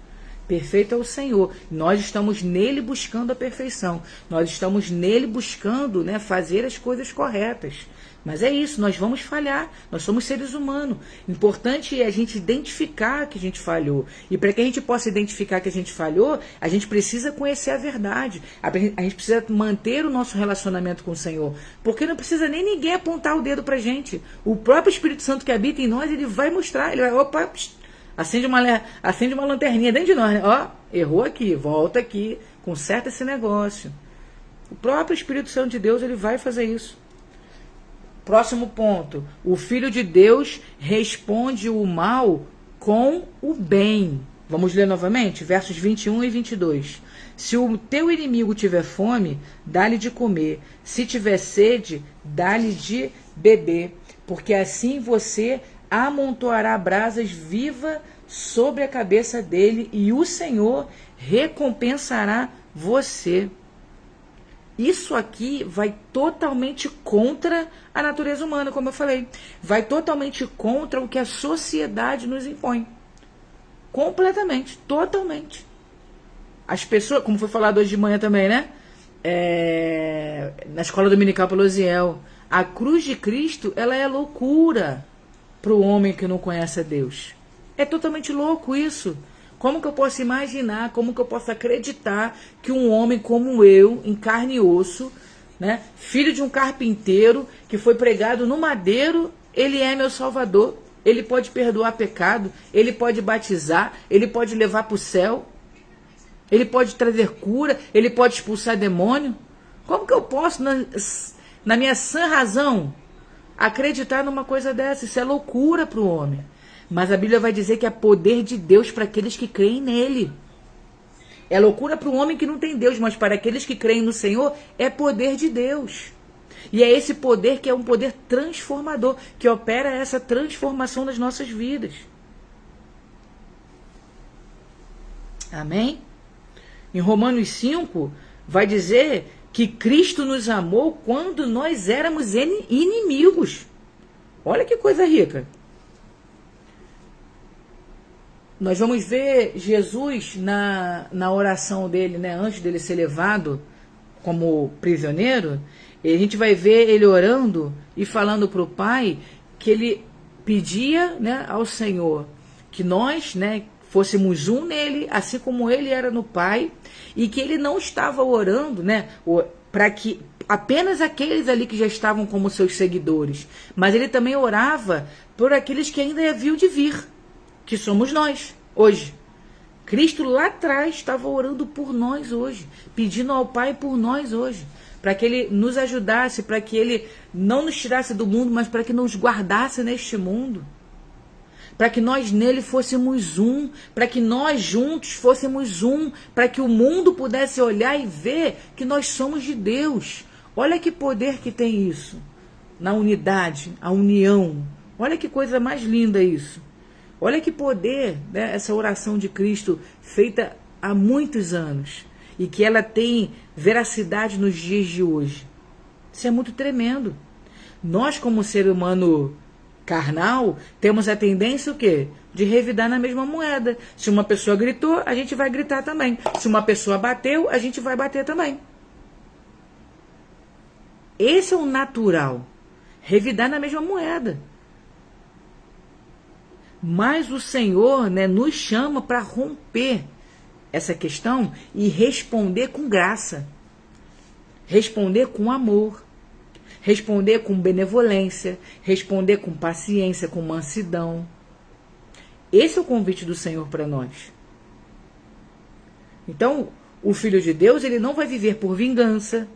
Perfeito é o Senhor. Nós estamos nele buscando a perfeição. Nós estamos nele buscando, né, fazer as coisas corretas. Mas é isso, nós vamos falhar. Nós somos seres humanos. Importante é a gente identificar que a gente falhou. E para que a gente possa identificar que a gente falhou, a gente precisa conhecer a verdade. A gente precisa manter o nosso relacionamento com o Senhor. Porque não precisa nem ninguém apontar o dedo para a gente. O próprio Espírito Santo que habita em nós, ele vai mostrar. Ele vai, opa, pss, acende uma lanterninha dentro de nós, né? Ó, errou aqui, volta aqui, conserta esse negócio. O próprio Espírito Santo de Deus, ele vai fazer isso. Próximo ponto. O Filho de Deus responde o mal com o bem. Vamos ler novamente? Versos 21 e 22. Se o teu inimigo tiver fome, dá-lhe de comer. Se tiver sede, dá-lhe de beber. Porque assim você amontoará brasas vivas sobre a cabeça dele e o Senhor recompensará você. Isso aqui vai totalmente contra a natureza humana, como eu falei. Vai totalmente contra o que a sociedade nos impõe. Completamente, totalmente. As pessoas, como foi falado hoje de manhã também, né? Na escola dominical pelo Osiel, a cruz de Cristo, ela é loucura para o homem que não conhece a Deus. É totalmente louco isso. Como que eu posso imaginar, como que eu posso acreditar que um homem como eu, em carne e osso, né, filho de um carpinteiro, que foi pregado no madeiro, ele é meu salvador, ele pode perdoar pecado, ele pode batizar, ele pode levar para o céu, ele pode trazer cura, ele pode expulsar demônio. Como que eu posso, na minha sã razão, acreditar numa coisa dessa? Isso é loucura para o homem. Mas a Bíblia vai dizer que é poder de Deus para aqueles que creem nele. É loucura para o homem que não tem Deus, mas para aqueles que creem no Senhor, é poder de Deus. E é esse poder que é um poder transformador, que opera essa transformação das nossas vidas. Amém? Em Romanos 5, vai dizer que Cristo nos amou quando nós éramos inimigos. Olha que coisa rica. Nós vamos ver Jesus na oração dele, né, antes dele ser levado como prisioneiro. E a gente vai ver ele orando e falando para o Pai que ele pedia, né, ao Senhor que nós, né, fôssemos um nele, assim como ele era no Pai, e que ele não estava orando, né, para que apenas aqueles ali que já estavam como seus seguidores, mas ele também orava por aqueles que ainda haviam de vir, que somos nós, hoje. Cristo lá atrás estava orando por nós hoje, pedindo ao Pai por nós hoje, para que Ele nos ajudasse, para que Ele não nos tirasse do mundo, mas para que nos guardasse neste mundo, para que nós nele fôssemos um, para que nós juntos fôssemos um, para que o mundo pudesse olhar e ver que nós somos de Deus. Olha que poder que tem isso, na unidade, a união. Olha que coisa mais linda isso. Olha que poder, né, essa oração de Cristo feita há muitos anos e que ela tem veracidade nos dias de hoje. Isso é muito tremendo. Nós, como ser humano carnal, temos a tendência o quê? De revidar na mesma moeda. Se uma pessoa gritou, a gente vai gritar também. Se uma pessoa bateu, a gente vai bater também. Esse é o natural. Revidar na mesma moeda. Mas o Senhor, né, nos chama para romper essa questão e responder com graça, responder com amor, responder com benevolência, responder com paciência, com mansidão. Esse é o convite do Senhor para nós. Então, o Filho de Deus, ele não vai viver por vingança,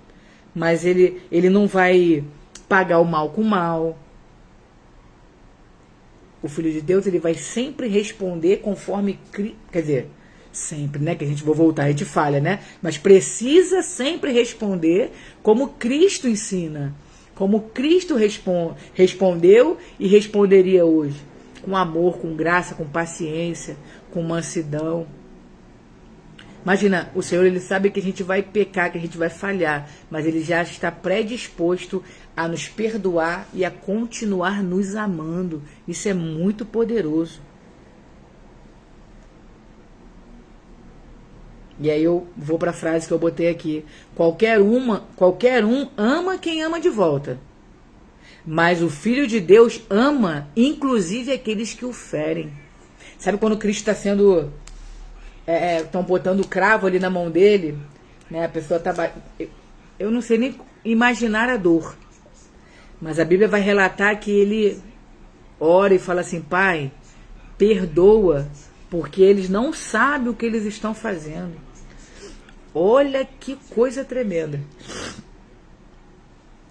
mas ele não vai pagar o mal com o mal. O Filho de Deus, ele vai sempre responder conforme... Quer dizer, sempre, né? Que a gente vai voltar, a gente falha, né? Mas precisa sempre responder como Cristo ensina. Como Cristo respondeu e responderia hoje. Com amor, com graça, com paciência, com mansidão. Imagina, o Senhor, ele sabe que a gente vai pecar, que a gente vai falhar, mas ele já está predisposto a nos perdoar e a continuar nos amando. Isso é muito poderoso. E aí eu vou para a frase que eu botei aqui. Qualquer um ama quem ama de volta. Mas o Filho de Deus ama, inclusive, aqueles que o ferem. Sabe quando Cristo está sendo... estão botando o cravo ali na mão dele, né? A pessoa tá... Eu não sei nem imaginar a dor. Mas a Bíblia vai relatar que ele ora e fala assim: Pai, perdoa, porque eles não sabem o que eles estão fazendo. Olha que coisa tremenda.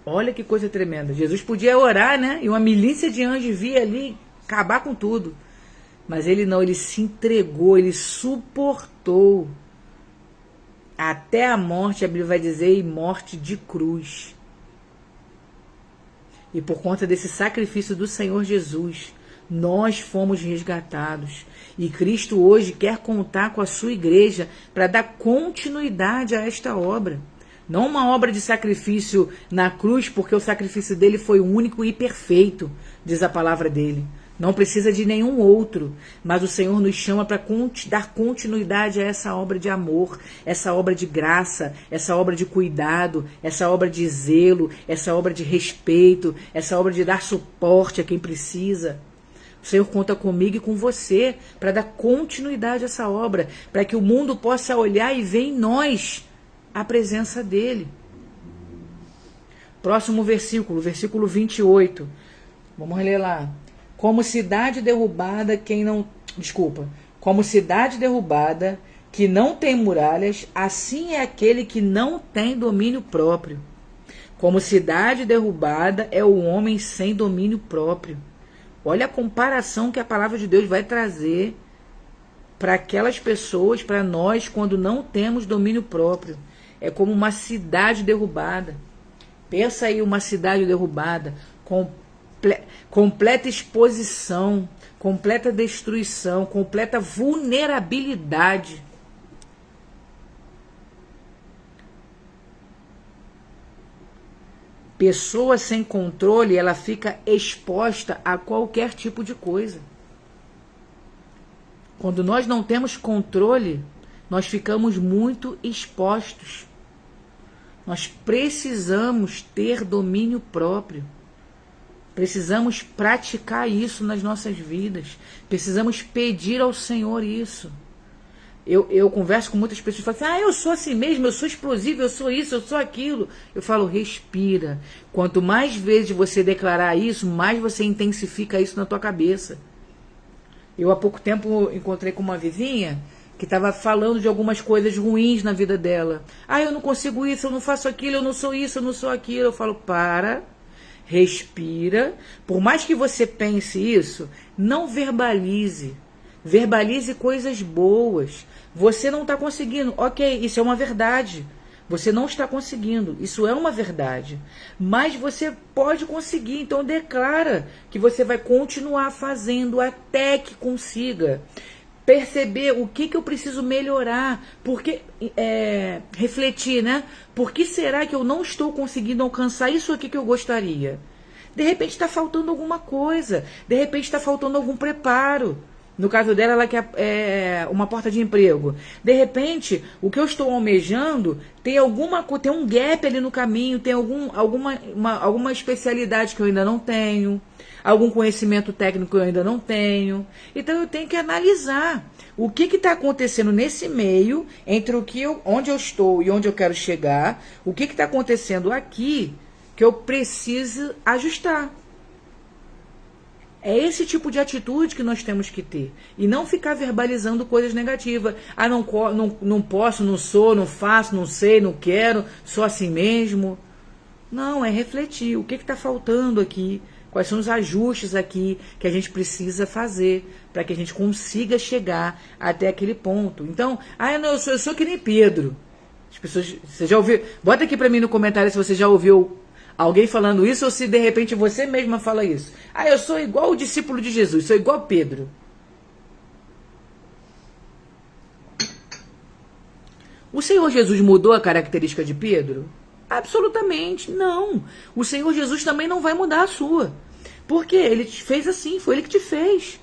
Olha que coisa tremenda. Jesus podia orar, né? E uma milícia de anjos via ali acabar com tudo. Mas ele não, ele se entregou, ele suportou até a morte, a Bíblia vai dizer, e morte de cruz. E por conta desse sacrifício do Senhor Jesus, nós fomos resgatados. E Cristo hoje quer contar com a sua igreja para dar continuidade a esta obra. Não uma obra de sacrifício na cruz, porque o sacrifício dele foi único e perfeito, diz a palavra dele. Não precisa de nenhum outro, mas o Senhor nos chama para dar continuidade a essa obra de amor, essa obra de graça, essa obra de cuidado, essa obra de zelo, essa obra de respeito, essa obra de dar suporte a quem precisa. O Senhor conta comigo e com você para dar continuidade a essa obra, para que o mundo possa olhar e ver em nós a presença dele. Próximo versículo, versículo 28. Vamos ler lá. Como cidade derrubada como cidade derrubada que não tem muralhas, assim é aquele que não tem domínio próprio. Como cidade derrubada é o homem sem domínio próprio. Olha a comparação que a palavra de Deus vai trazer para aquelas pessoas, para nós, quando não temos domínio próprio. É como uma cidade derrubada. Pensa aí, uma cidade derrubada, completa exposição, completa destruição, completa vulnerabilidade. Pessoa sem controle, ela fica exposta a qualquer tipo de coisa. Quando nós não temos controle, nós ficamos muito expostos. Nós precisamos ter domínio próprio. Precisamos praticar isso nas nossas vidas. Precisamos pedir ao Senhor isso. Eu converso com muitas pessoas e falo assim: eu sou assim mesmo, eu sou explosivo, eu sou isso, eu sou aquilo. Eu falo: respira. Quanto mais vezes você declarar isso, mais você intensifica isso na tua cabeça. Eu há pouco tempo encontrei com uma vizinha que estava falando de algumas coisas ruins na vida dela. Eu não consigo isso, eu não faço aquilo, eu não sou isso, eu não sou aquilo. Eu falo: respira. Por mais que você pense isso, não verbalize. Verbalize coisas boas. Você não está conseguindo. Ok, isso é uma verdade. Você não está conseguindo. Isso é uma verdade. Mas você pode conseguir. Então declara que você vai continuar fazendo até que consiga perceber o que eu preciso melhorar. Porque refletir, né? Por que será que eu não estou conseguindo alcançar isso aqui que eu gostaria? De repente está faltando alguma coisa. De repente está faltando algum preparo. No caso dela, ela quer uma porta de emprego. De repente, o que eu estou almejando tem um gap ali no caminho, tem alguma especialidade que eu ainda não tenho, algum conhecimento técnico que eu ainda não tenho. Então eu tenho que analisar o que está acontecendo nesse meio, entre onde eu estou e onde eu quero chegar, o que está acontecendo aqui que eu preciso ajustar. É esse tipo de atitude que nós temos que ter. E não ficar verbalizando coisas negativas. Não posso, não sou, não faço, não sei, não quero, sou assim mesmo. Não, é refletir. O que está faltando aqui? Quais são os ajustes aqui que a gente precisa fazer para que a gente consiga chegar até aquele ponto. Então, eu sou que nem Pedro. As pessoas, você já ouviu? Bota aqui para mim no comentário se você já ouviu alguém falando isso ou se de repente você mesma fala isso. Eu sou igual o discípulo de Jesus, sou igual Pedro. O Senhor Jesus mudou a característica de Pedro? Absolutamente não. O Senhor Jesus também não vai mudar a sua. Porque ele te fez assim, foi ele que te fez.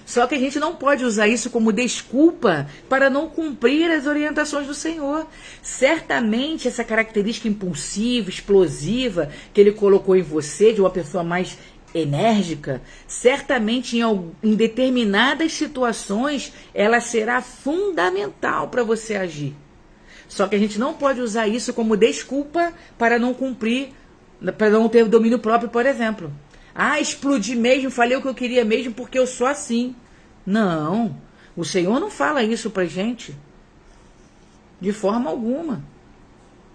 Só que a gente não pode usar isso como desculpa para não cumprir as orientações do Senhor. Certamente essa característica impulsiva, explosiva que ele colocou em você, de uma pessoa mais enérgica, certamente em determinadas situações ela será fundamental para você agir. Só que a gente não pode usar isso como desculpa para não cumprir, para não ter domínio próprio, por exemplo. Ah, explodi mesmo, falei o que eu queria mesmo porque eu sou assim. Não, o Senhor não fala isso pra gente. De forma alguma.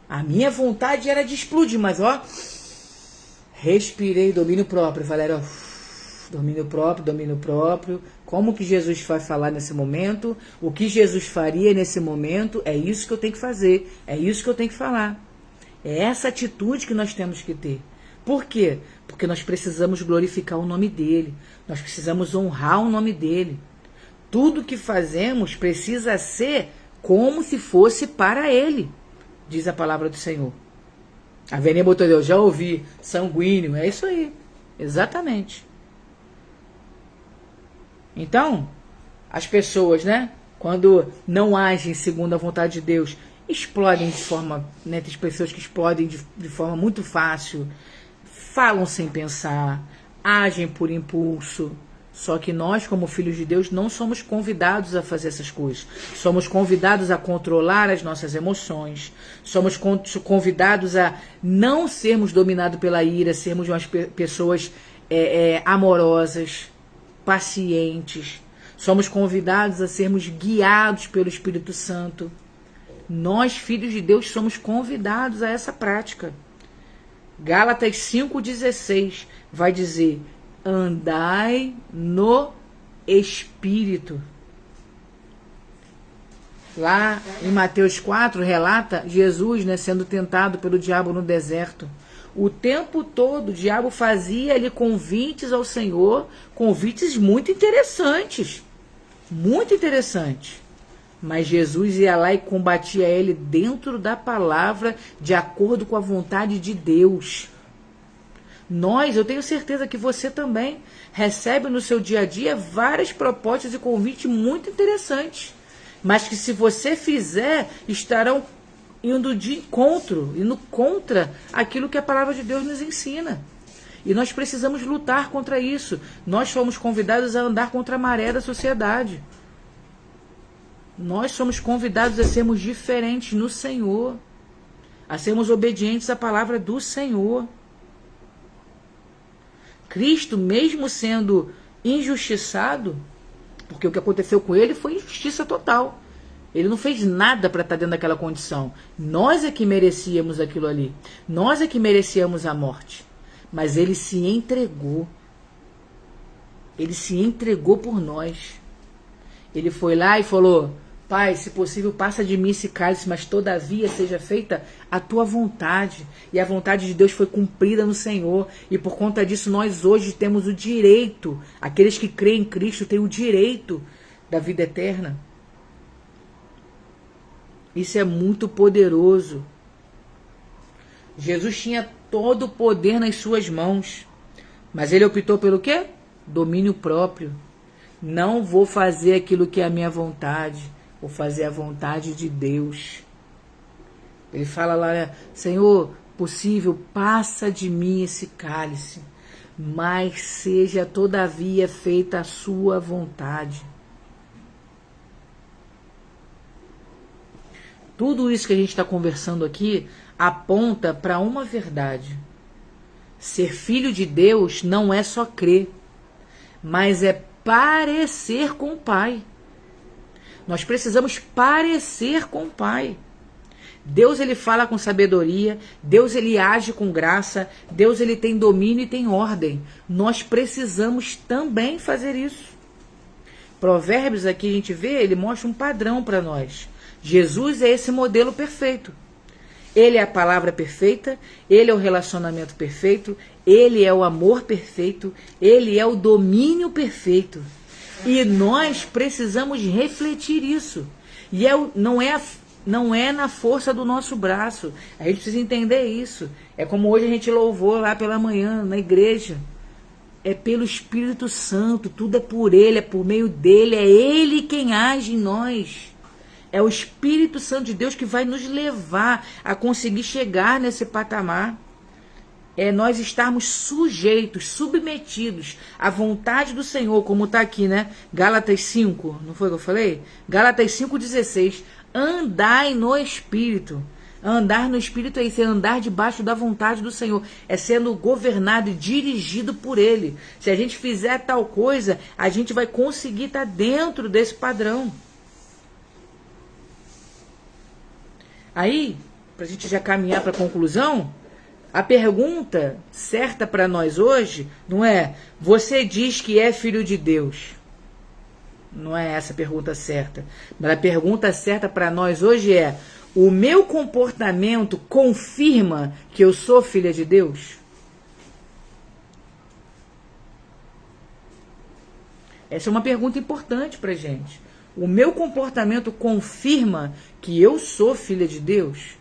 A minha vontade era de explodir, mas ó, respirei, domínio próprio. Falei, ó, domínio próprio, domínio próprio. Como que Jesus vai falar nesse momento? O que Jesus faria nesse momento? É isso que eu tenho que fazer. É isso que eu tenho que falar. É essa atitude que nós temos que ter. Por quê? Porque nós precisamos glorificar o nome dele. Nós precisamos honrar o nome dele. Tudo que fazemos precisa ser como se fosse para ele, diz a palavra do Senhor. A Vênia botou, eu já ouvi, sanguíneo, é isso aí. Exatamente. Então, as pessoas, né, quando não agem segundo a vontade de Deus, explodem de forma, né, tem pessoas que explodem de forma muito fácil, falam sem pensar, agem por impulso. Só que nós, como filhos de Deus, não somos convidados a fazer essas coisas. Somos convidados a controlar as nossas emoções. Somos convidados a não sermos dominados pela ira, sermos umas pessoas amorosas, pacientes. Somos convidados a sermos guiados pelo Espírito Santo. Nós, filhos de Deus, somos convidados a essa prática. Gálatas 5,16 vai dizer: andai no Espírito. Lá em Mateus 4 relata Jesus, né, sendo tentado pelo diabo no deserto. O tempo todo o diabo fazia ali convites ao Senhor, convites muito interessantes. Muito interessantes. Mas Jesus ia lá e combatia ele dentro da palavra, de acordo com a vontade de Deus. Eu tenho certeza que você também recebe no seu dia a dia várias propostas e convites muito interessantes. Mas que se você fizer, estarão indo de encontro, indo contra aquilo que a palavra de Deus nos ensina. E nós precisamos lutar contra isso. Nós fomos convidados a andar contra a maré da sociedade. Nós somos convidados a sermos diferentes no Senhor, a sermos obedientes à palavra do Senhor. Cristo, mesmo sendo injustiçado, porque o que aconteceu com ele foi injustiça total. Ele não fez nada para estar dentro daquela condição. Nós é que merecíamos aquilo ali. Nós é que merecíamos a morte. Mas ele se entregou. Ele se entregou por nós. Ele foi lá e falou: Pai, se possível, passa de mim esse cálice, mas todavia seja feita a tua vontade. E a vontade de Deus foi cumprida no Senhor. E por conta disso, nós hoje temos o direito, aqueles que creem em Cristo têm o direito da vida eterna. Isso é muito poderoso. Jesus tinha todo o poder nas suas mãos. Mas ele optou pelo quê? Domínio próprio. Não vou fazer aquilo que é a minha vontade. Vou fazer a vontade de Deus. Ele fala lá, né? Senhor, possível, passa de mim esse cálice, mas seja todavia feita a sua vontade. Tudo isso que a gente está conversando aqui aponta para uma verdade. Ser filho de Deus não é só crer, mas é parecer com o Pai. Nós precisamos parecer com o Pai. Deus, ele fala com sabedoria, Deus, ele age com graça, Deus, ele tem domínio e tem ordem. Nós precisamos também fazer isso. Provérbios aqui a gente vê, ele mostra um padrão para nós. Jesus é esse modelo perfeito. Ele é a palavra perfeita, ele é o relacionamento perfeito, ele é o amor perfeito, ele é o domínio perfeito. E nós precisamos refletir isso. E não é na força do nosso braço. A gente precisa entender isso. É como hoje a gente louvou lá pela manhã na igreja. é pelo Espírito Santo, tudo é por Ele, é por meio dEle, é Ele quem age em nós. É o Espírito Santo de Deus que vai nos levar a conseguir chegar nesse patamar. É nós estarmos sujeitos, submetidos à vontade do Senhor, como está aqui, né? Gálatas 5, não foi o que eu falei? Gálatas 5,16. Andai no Espírito. Andar no Espírito é isso, é andar debaixo da vontade do Senhor. É sendo governado e dirigido por Ele. Se a gente fizer tal coisa, a gente vai conseguir estar dentro desse padrão. Aí, para a gente já caminhar para a conclusão, a pergunta certa para nós hoje não é: você diz que é filho de Deus? Não é essa a pergunta certa. Mas a pergunta certa para nós hoje é: o meu comportamento confirma que eu sou filha de Deus? Essa é uma pergunta importante para a gente. O meu comportamento confirma que eu sou filha de Deus?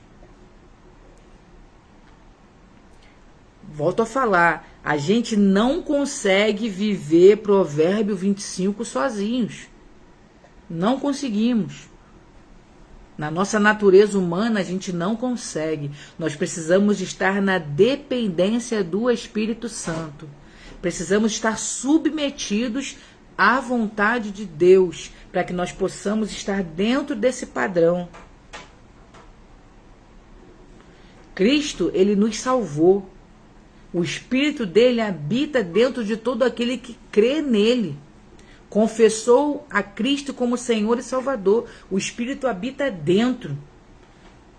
Volto a falar, a gente não consegue viver Provérbio 25 sozinhos. Não conseguimos. Na nossa natureza humana, a gente não consegue. Nós precisamos estar na dependência do Espírito Santo. Precisamos estar submetidos à vontade de Deus, para que nós possamos estar dentro desse padrão. Cristo, Ele nos salvou. O Espírito dele habita dentro de todo aquele que crê nele. Confessou a Cristo como Senhor e Salvador. O Espírito habita dentro.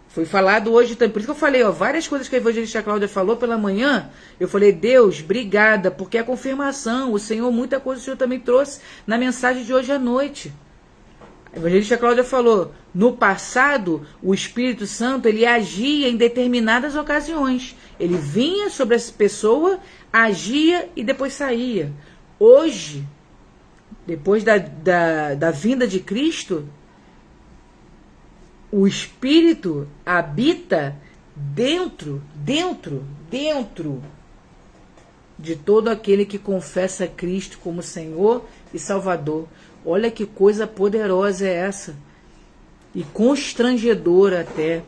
Foi falado hoje também. Por isso que eu falei, várias coisas que a evangelista Cláudia falou pela manhã. Eu falei, Deus, obrigada, porque é a confirmação. O Senhor, muita coisa o Senhor também trouxe na mensagem de hoje à noite. A evangelista Cláudia falou, no passado, o Espírito Santo, ele agia em determinadas ocasiões. Ele vinha sobre essa pessoa, agia e depois saía. Hoje, depois da vinda de Cristo, o Espírito habita dentro de todo aquele que confessa Cristo como Senhor e Salvador. Olha que coisa poderosa é essa. E constrangedora até.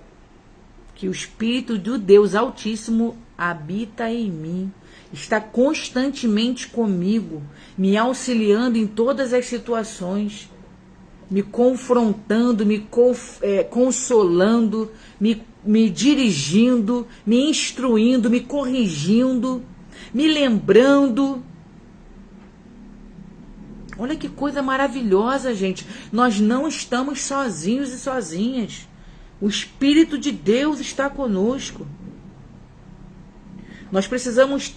Que o Espírito do Deus Altíssimo habita em mim. Está constantemente comigo. Me auxiliando em todas as situações. Me confrontando, me consolando, me dirigindo, me instruindo, me corrigindo, me lembrando. Olha que coisa maravilhosa, gente. Nós não estamos sozinhos e sozinhas. O Espírito de Deus está conosco. Nós precisamos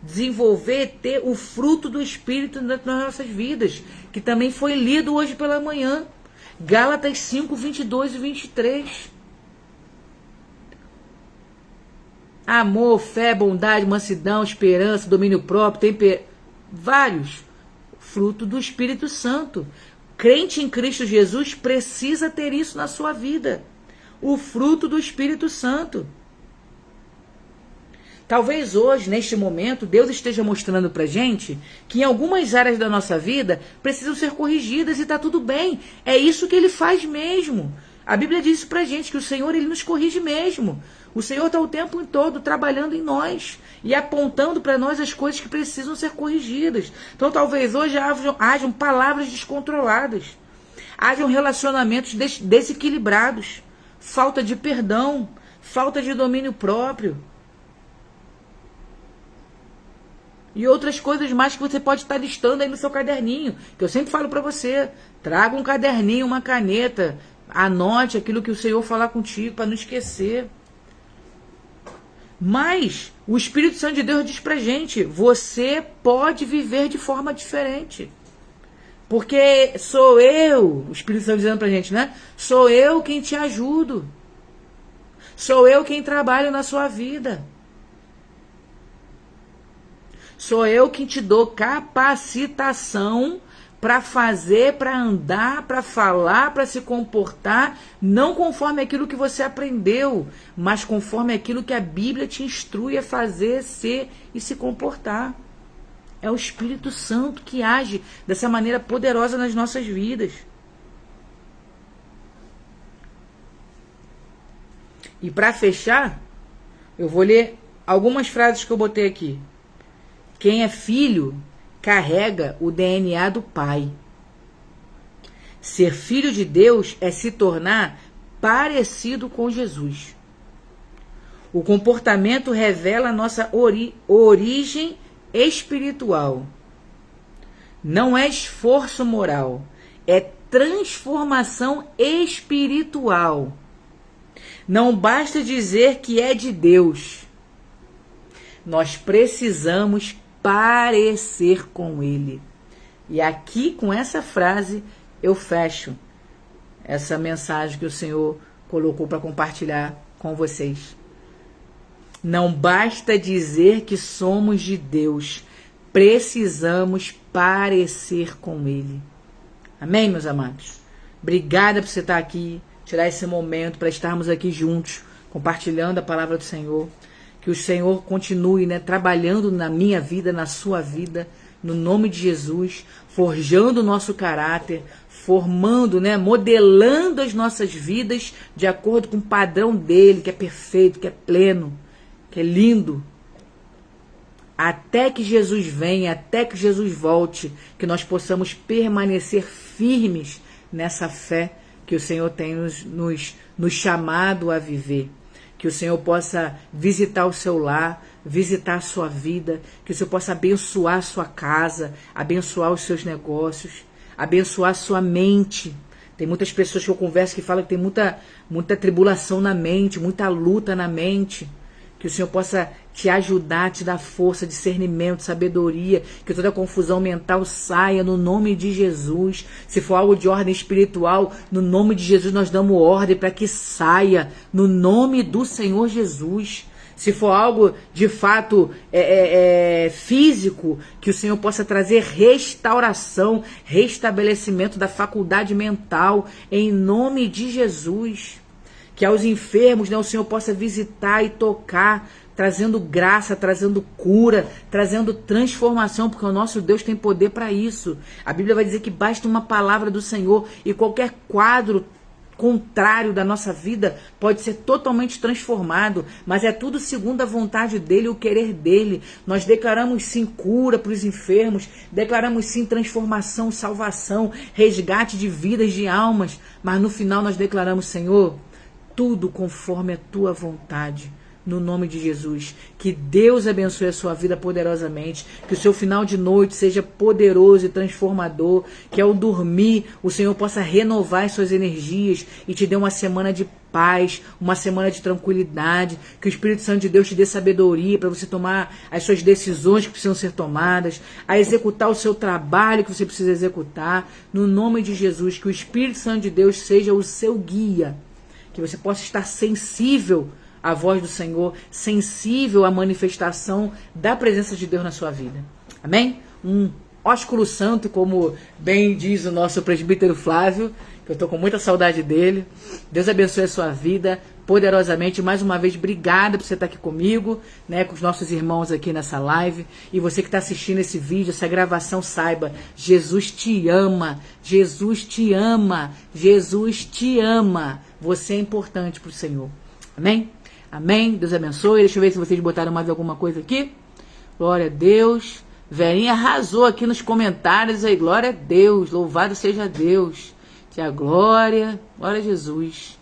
desenvolver o fruto do Espírito nas nossas vidas, que também foi lido hoje pela manhã. Gálatas 5, 22 e 23. Amor, fé, bondade, mansidão, esperança, domínio próprio, vários. Fruto do Espírito Santo. Crente em Cristo Jesus precisa ter isso na sua vida. O fruto do Espírito Santo. Talvez hoje, neste momento, Deus esteja mostrando pra gente que em algumas áreas da nossa vida precisam ser corrigidas e tá tudo bem. É isso que Ele faz mesmo. A Bíblia diz pra gente que o Senhor, Ele nos corrige mesmo. O Senhor está o tempo todo trabalhando em nós e apontando para nós as coisas que precisam ser corrigidas. Então talvez hoje hajam palavras descontroladas, hajam relacionamentos desequilibrados, falta de perdão, falta de domínio próprio. E outras coisas mais que você pode estar listando aí no seu caderninho, que eu sempre falo para você. Traga um caderninho, uma caneta, anote aquilo que o Senhor falar contigo para não esquecer. Mas o Espírito Santo de Deus diz pra gente, você pode viver de forma diferente. Porque sou eu, o Espírito Santo dizendo pra gente, né? Sou eu quem te ajudo. Sou eu quem trabalho na sua vida. Sou eu quem te dou capacitação para fazer, para andar, para falar, para se comportar, não conforme aquilo que você aprendeu, mas conforme aquilo que a Bíblia te instrui a fazer, ser e se comportar. É o Espírito Santo que age dessa maneira poderosa nas nossas vidas. E para fechar, eu vou ler algumas frases que eu botei aqui. Quem é filho carrega o DNA do pai. Ser filho de Deus é se tornar parecido com Jesus. O comportamento revela a nossa origem espiritual. Não é esforço moral, é transformação espiritual. Não basta dizer que é de Deus. Nós precisamos parecer com Ele. E aqui, com essa frase, eu fecho essa mensagem que o Senhor colocou para compartilhar com vocês. Não basta dizer que somos de Deus. Precisamos parecer com Ele. Amém, meus amados? Obrigada por você estar aqui, tirar esse momento para estarmos aqui juntos, compartilhando a palavra do Senhor. Que o Senhor continue, trabalhando na minha vida, na sua vida, no nome de Jesus, forjando o nosso caráter, formando, modelando as nossas vidas de acordo com o padrão dele, que é perfeito, que é pleno, que é lindo. Até que Jesus venha, até que Jesus volte, que nós possamos permanecer firmes nessa fé que o Senhor tem nos chamado a viver. Que o Senhor possa visitar o seu lar, visitar a sua vida, que o Senhor possa abençoar a sua casa, abençoar os seus negócios, abençoar a sua mente. Tem muitas pessoas que eu converso que falam que tem muita tribulação na mente, muita luta na mente. Que o Senhor possa te ajudar, te dar força, discernimento, sabedoria, que toda confusão mental saia no nome de Jesus. Se for algo de ordem espiritual, no nome de Jesus nós damos ordem para que saia, no nome do Senhor Jesus. Se for algo de fato físico, que o Senhor possa trazer restauração, restabelecimento da faculdade mental, em nome de Jesus. Que aos enfermos, o Senhor possa visitar e tocar, trazendo graça, trazendo cura, trazendo transformação, porque o nosso Deus tem poder para isso. A Bíblia vai dizer que basta uma palavra do Senhor e qualquer quadro contrário da nossa vida pode ser totalmente transformado, mas é tudo segundo a vontade dele, o querer dele. Nós declaramos sim cura para os enfermos, declaramos sim transformação, salvação, resgate de vidas, de almas, mas no final nós declaramos, Senhor, tudo conforme a tua vontade, no nome de Jesus. Que Deus abençoe a sua vida poderosamente, que o seu final de noite seja poderoso e transformador, que ao dormir o Senhor possa renovar as suas energias e te dê uma semana de paz, uma semana de tranquilidade, que o Espírito Santo de Deus te dê sabedoria para você tomar as suas decisões que precisam ser tomadas, a executar o seu trabalho que você precisa executar, no nome de Jesus. Que o Espírito Santo de Deus seja o seu guia, que você possa estar sensível à voz do Senhor, sensível à manifestação da presença de Deus na sua vida. Amém? Um ósculo santo, como bem diz o nosso presbítero Flávio, que eu estou com muita saudade dele. Deus abençoe a sua vida poderosamente. Mais uma vez, obrigada por você estar aqui comigo, com os nossos irmãos aqui nessa live. E você que está assistindo esse vídeo, essa gravação, saiba, Jesus te ama, Jesus te ama, Jesus te ama. Você é importante para o Senhor. Amém? Amém? Deus abençoe. Deixa eu ver se vocês botaram mais alguma coisa aqui. Glória a Deus. Verinha arrasou aqui nos comentários aí. Glória a Deus. Louvado seja Deus. Te a glória. Glória a Jesus.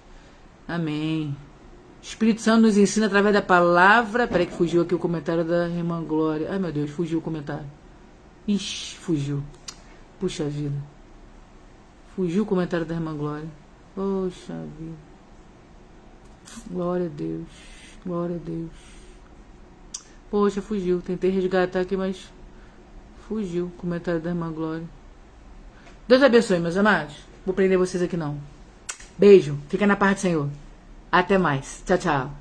Amém. O Espírito Santo nos ensina através da palavra. Peraí que fugiu aqui o comentário da irmã Glória. Ai, meu Deus, fugiu o comentário. Ixi, fugiu. Puxa vida. Fugiu o comentário da irmã Glória. Poxa vida. Glória a Deus. Glória a Deus. Poxa, fugiu. Tentei resgatar aqui, mas fugiu o comentário da irmã Glória. Deus abençoe, meus amados. Vou prender vocês aqui não. Beijo. Fica na paz do Senhor. Até mais. Tchau, tchau.